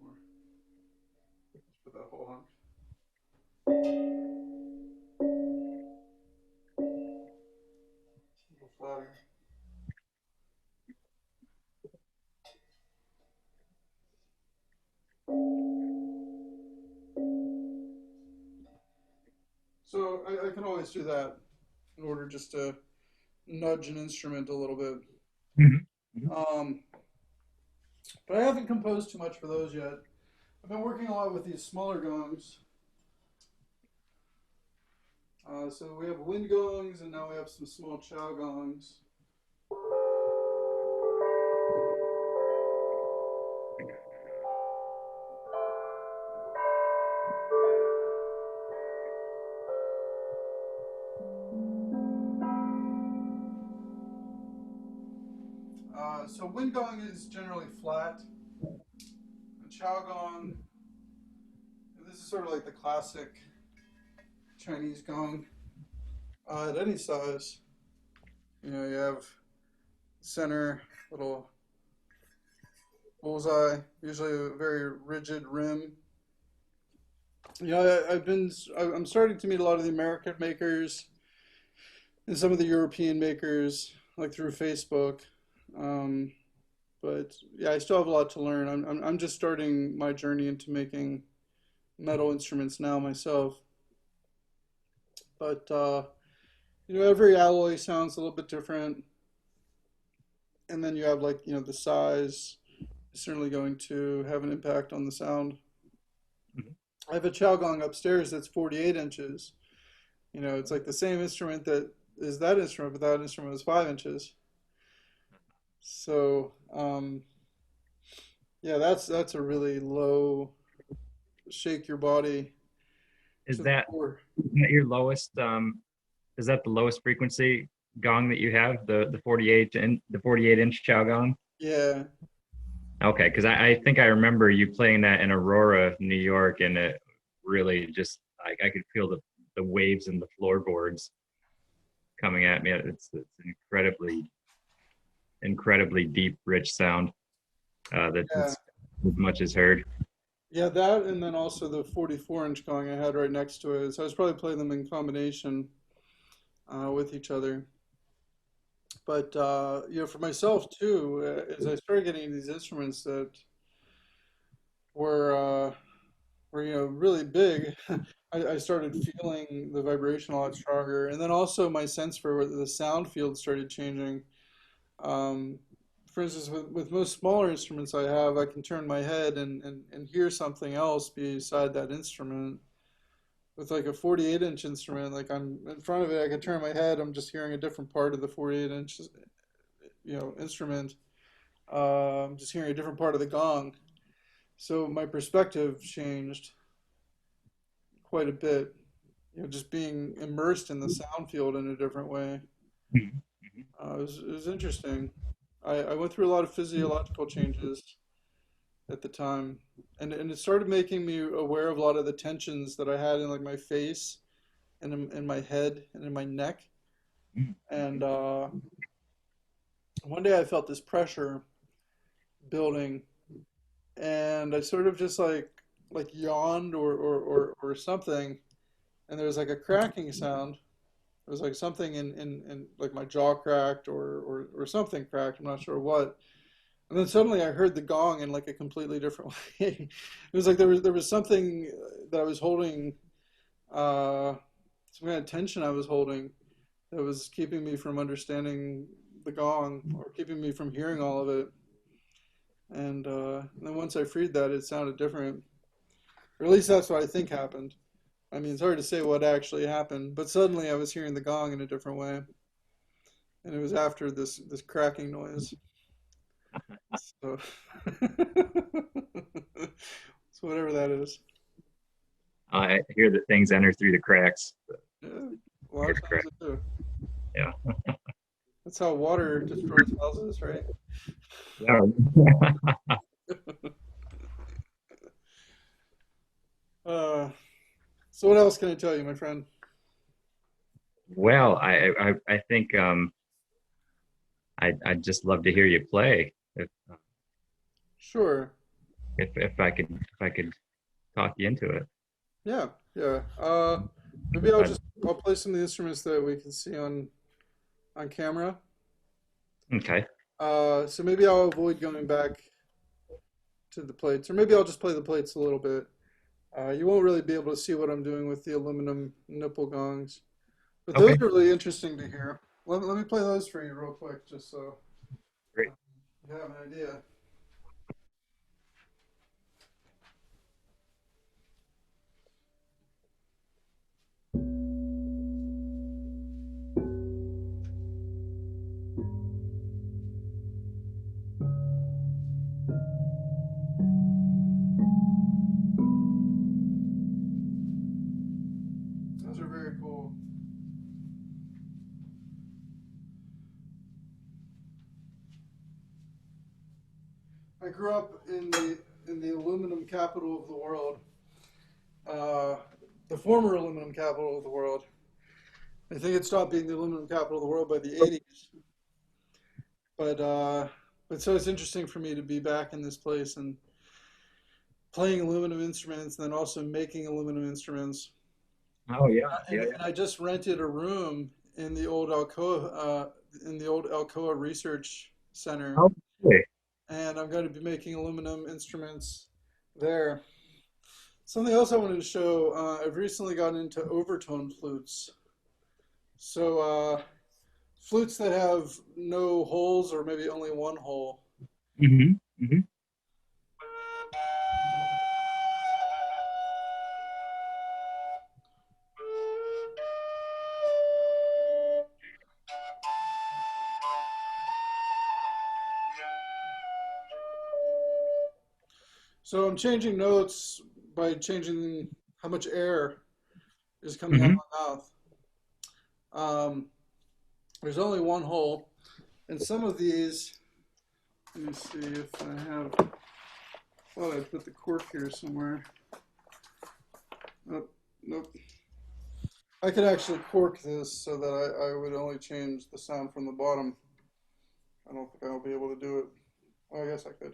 more. Let's put that whole on. A little flatter. So I can always do that in order just to nudge an instrument a little bit. Hmm. Um, but I haven't composed too much for those yet. I've been working a lot with these smaller gongs. So we have wind gongs, and now we have some small chow gongs. So wind gong is generally flat. A chow gong, this is sort of like the classic Chinese gong. At any size, you have center little bullseye, usually a very rigid rim. I'm starting to meet a lot of the American makers and some of the European makers, like through Facebook. Um, but yeah, I still have a lot to learn. I'm just starting my journey into making metal instruments now myself. But every alloy sounds a little bit different, and then you have like the size is certainly going to have an impact on the sound. I have a chow gong upstairs that's 48 inches. It's like the same instrument that is that instrument, but that instrument is 5 inches. So yeah, that's a really low shake your body Is to the that core. your lowest is that the lowest frequency gong that you have? The 48 and the 48-inch chow gong? Yeah, Okay, because I think I remember you playing that in Aurora, New York, and it really just I could feel the waves and the floorboards coming at me. It's incredibly deep, rich sound yeah, that's as much as heard. yeah. That and then also the 44-inch gong I had right next to it. So I was probably playing them in combination with each other. But for myself too, as I started getting these instruments that were were really big, I started feeling the vibration a lot stronger, and then also my sense for the sound field started changing. Um, for instance, with most smaller instruments I have, I can turn my head and hear something else beside that instrument. With like a 48-inch instrument, like I'm in front of it, I can turn my head, I'm just hearing a different part of the 48-inch, instrument. I'm just hearing a different part of the gong. So my perspective changed quite a bit. Just being immersed in the sound field in a different way. Mhm. It was interesting. I went through a lot of physiological changes at the time, and it started making me aware of a lot of the tensions that I had in like my face and in my head and in my neck. Mhm. And one day I felt this pressure building, and I sort of just like yawned or something, and there was like a cracking sound. It was like something in like my jaw cracked or something cracked. I'm not sure what. And then suddenly I heard the gong in like a completely different way. It was like there was something that I was holding, uh, some kind of tension I was holding that was keeping me from understanding the gong or keeping me from hearing all of it. And then once I freed that, it sounded different. Or at least that's what I think happened. I mean, it's hard to say what actually happened, but suddenly I was hearing the gong in a different way, and it was after this cracking noise. So, so whatever that is. I hear that things enter through the cracks. Yeah, a lot Hear of the times crack. they do. Yeah. That's how water destroys houses, right? Yeah. Uh, so what else can I tell you, my friend? Well, I think I'd just love to hear you play Sure. if I could talk you into it. Yeah, yeah. Maybe I'll But just I'll play some of the instruments that we can see on camera. okay. So maybe I'll avoid going back to the plates, or maybe I'll just play the plates a little bit. You won't really be able to see what I'm doing with the aluminum nipple gongs, but those Okay. are really interesting to hear. Let me play those for you real quick, just so Great. you have an idea. Those are very cool. I grew up in the aluminum capital of the world, uh, the former aluminum capital of the world. I think it stopped being the aluminum capital of the world by the 80s. But so it's interesting for me to be back in this place and playing aluminum instruments, and then also making aluminum instruments. Oh yeah, And, yeah, and I just rented a room in the old Alcoa Research Center, yeah. Okay. and I'm going to be making aluminum instruments there. Something else I wanted to show. I've recently gotten into overtone flutes. So flutes that have no holes or maybe only one hole. Mm-hmm. Mm-hmm. So I'm changing notes by changing how much air is coming out Mm-hmm. of my mouth. Um, there's only one hole, and some of these, let me see if I have, thought I put the cork here somewhere. Nope, nope. I could actually cork this so that I would only change the sound from the bottom. I don't think I'll be able to do it. Well, I guess I could.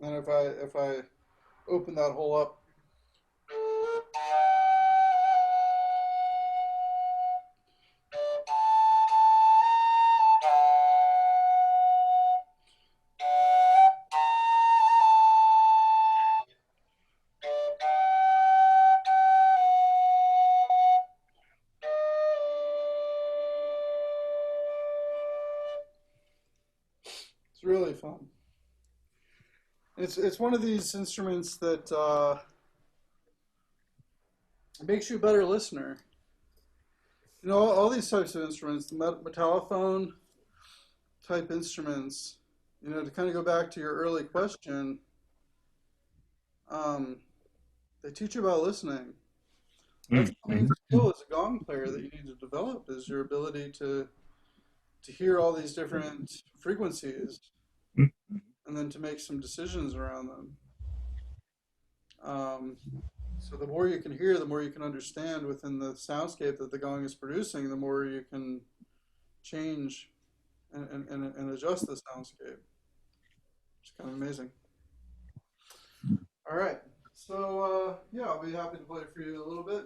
And if I open that hole up, it's really fun. It's one of these instruments that makes you a better listener. You know, all these types of instruments, the metallophone type instruments, you know, to kind of go back to your early question, um, they teach you about listening. That's the main Mm-hmm. skill as a gong player that you need to develop is your ability to hear all these different frequencies and then to make some decisions around them. Um, so the more you can hear, the more you can understand within the soundscape that the gong is producing, the more you can change and adjust the soundscape. It's kind of amazing. All right. So, yeah, I'll be happy to play for you a little bit.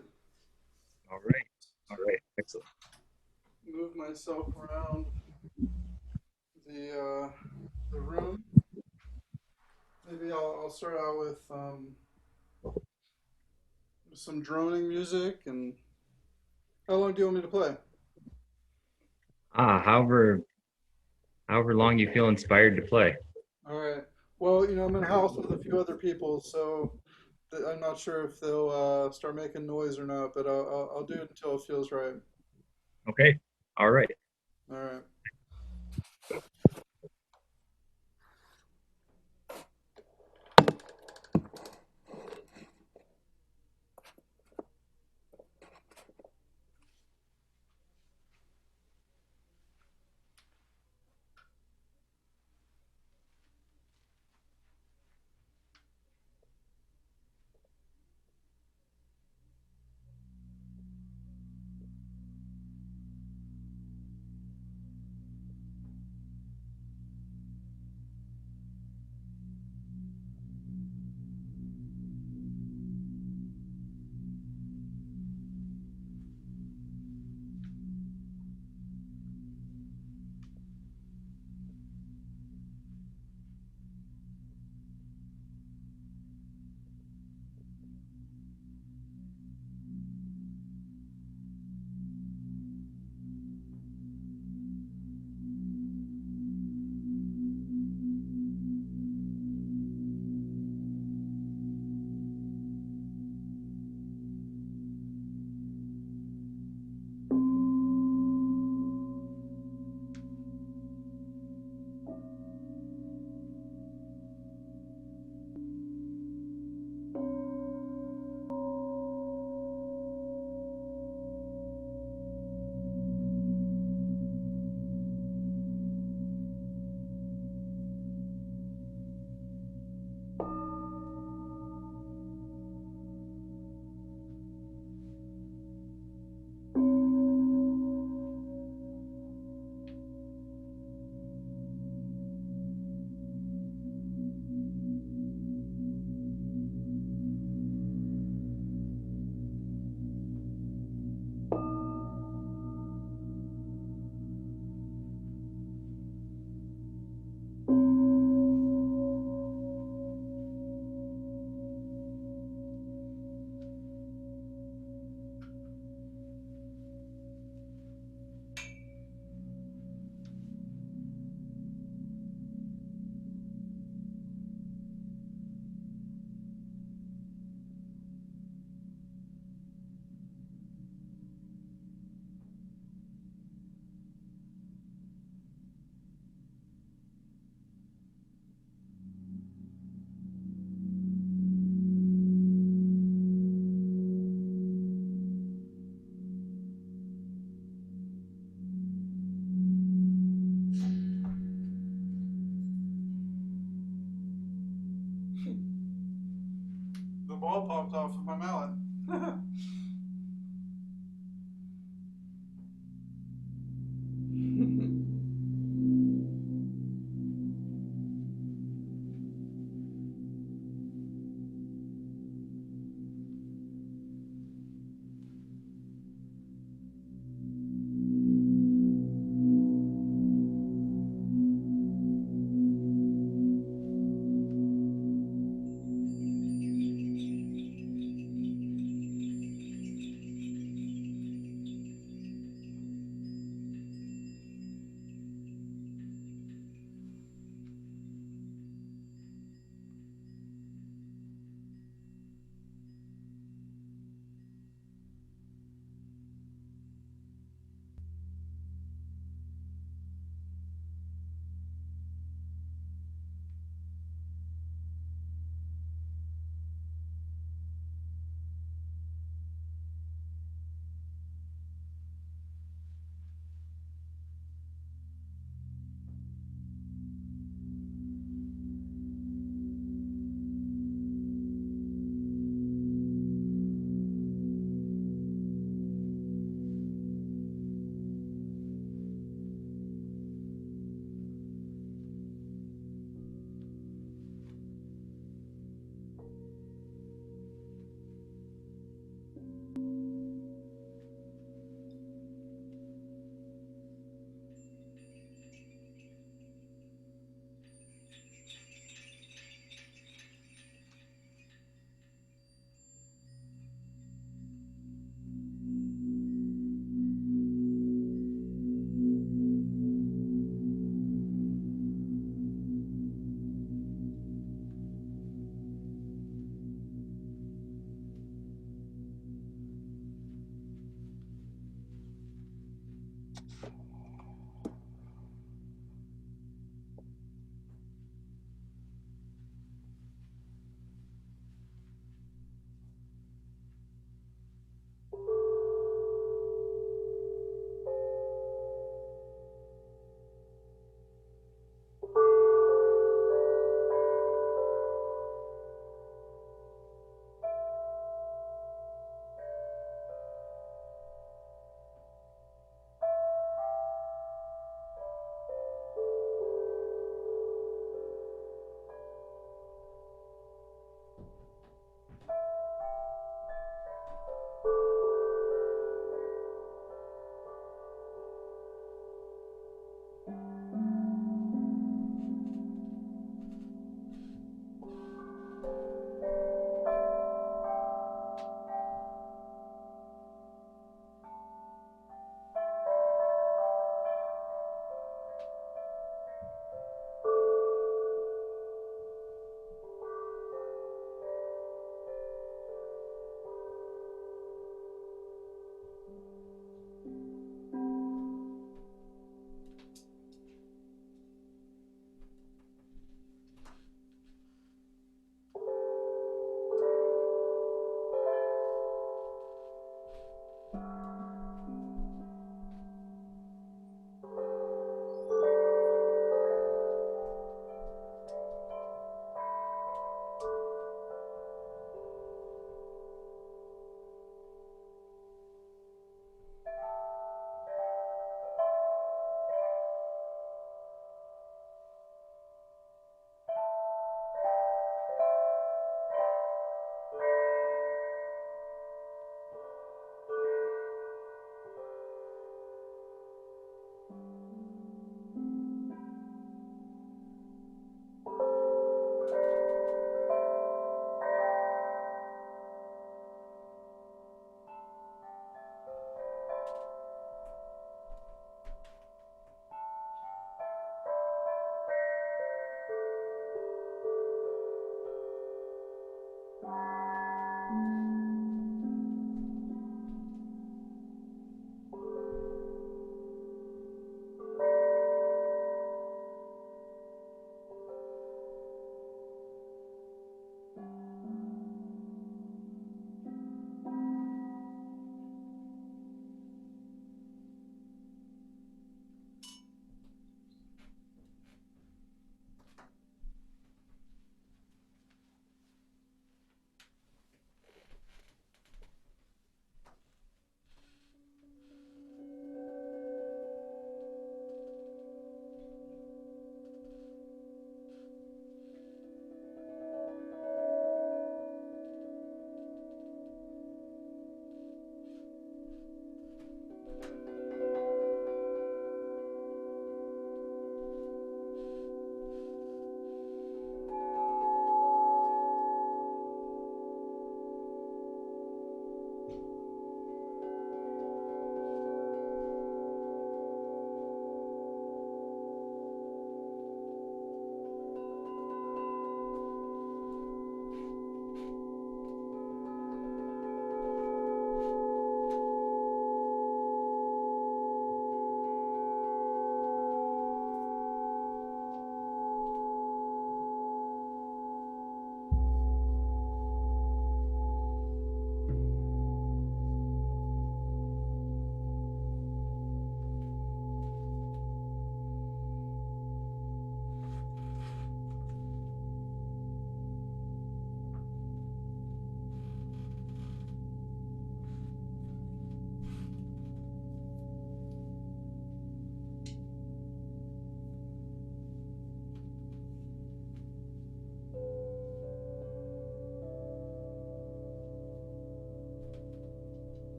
All right. All right. Excellent. Move myself around the uh, the room. Maybe I'll start out with some droning music. And how long do you want me to play? However long you feel inspired to play. All right. Well, you know, I'm in a house with a few other people, so I'm not sure if they'll start making noise or not, but I'll do it until it feels right. Okay. All right. All right. dropped off of my mallet.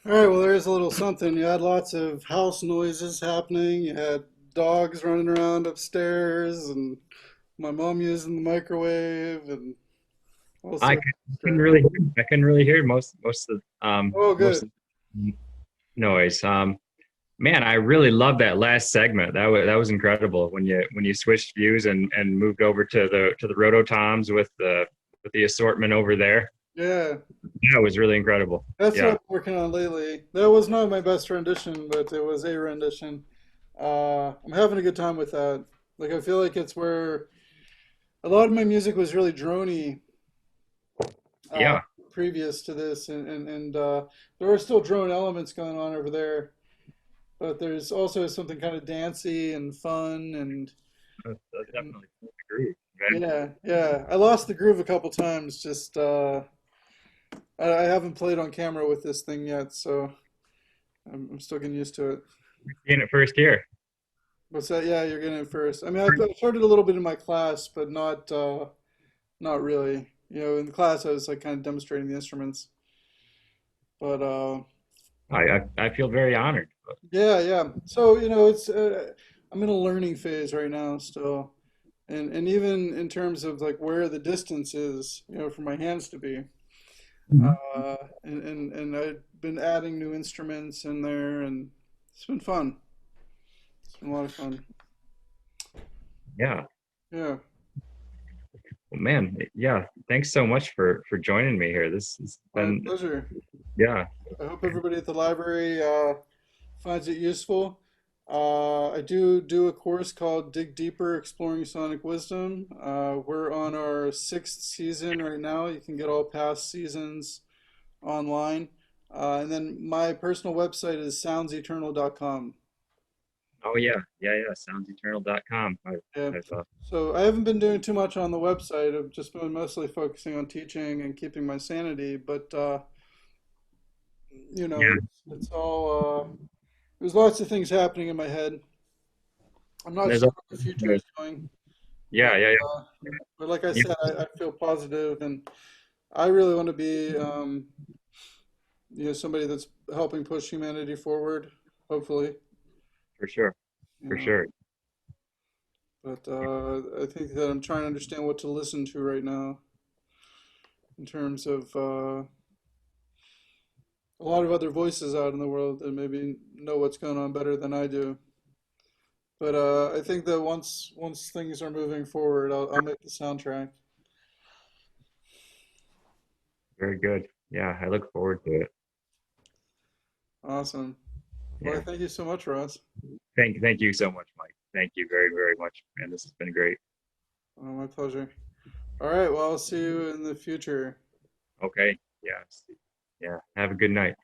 All right, well, there's a little something. You had lots of house noises happening. You had dogs running around upstairs, and my mom using the microwave, and all I sorts of couldn't stuff. really, I couldn't really hear Oh, most good. of the noise. Man, I really love that last segment. That was incredible when you switched views and moved over to the rototoms with the assortment over there. Yeah, That was really incredible. that's what Yeah, I'm working on lately. That was not my best rendition, but it was a rendition. I'm having a good time with that. Like, I feel like it's where a lot of my music was really drony uh, yeah, previous to this, and there are still drone elements going on over there. But there's also something kind of dancey and fun that's and definitely the groove, man. yeah, yeah. I lost the groove a couple times. Just I haven't played on camera with this thing yet, so I'm still getting used to it. In it first here, What's that? Yeah, you're getting it first. I mean, I've heard it a little bit in my class, but not really. You know, in the class I was like kind of demonstrating the instruments. But I feel very honored. yeah, yeah. So, you know, it's I'm in a learning phase right now still. And even in terms of like where the distance is, you know, for my hands to be. Mhm. And I've been adding new instruments in there, and it's been fun. It's been a lot of fun. Yeah, Yeah, well, man, yeah. Thanks so much for joining me here. This has my been pleasure. yeah, I hope everybody at the library finds it useful. I do a course called Dig Deeper, Exploring Sonic Wisdom. We're on our sixth season right now. You can get all past seasons online. And then my personal website is soundseternal.com. oh yeah. Soundseternal.com. Yeah. I've So I haven't been doing too much on the website. I've just been mostly focusing on teaching and keeping my sanity. But you know, yeah. it's all there's lots of things happening in my head. I'm not There's sure a what the future is going, but yeah. uh, but like I Yeah, said, I feel positive, and I really want to be you know, somebody that's helping push humanity forward. Hopefully, for sure, you for know. sure. But I think that I'm trying to understand what to listen to right now in terms of a lot of other voices out in the world that maybe know what's going on better than I do. But I think that once things are moving forward, I'll make the soundtrack. Very good. Yeah, I look forward to it. Awesome. Well, I Yeah. thank you so much, Ross. Thank you so much, Mike. Thank you very much, man. This has been great. My pleasure. All right. Well, I'll see you in the future. Okay. Yeah. Yeah. Have a good night.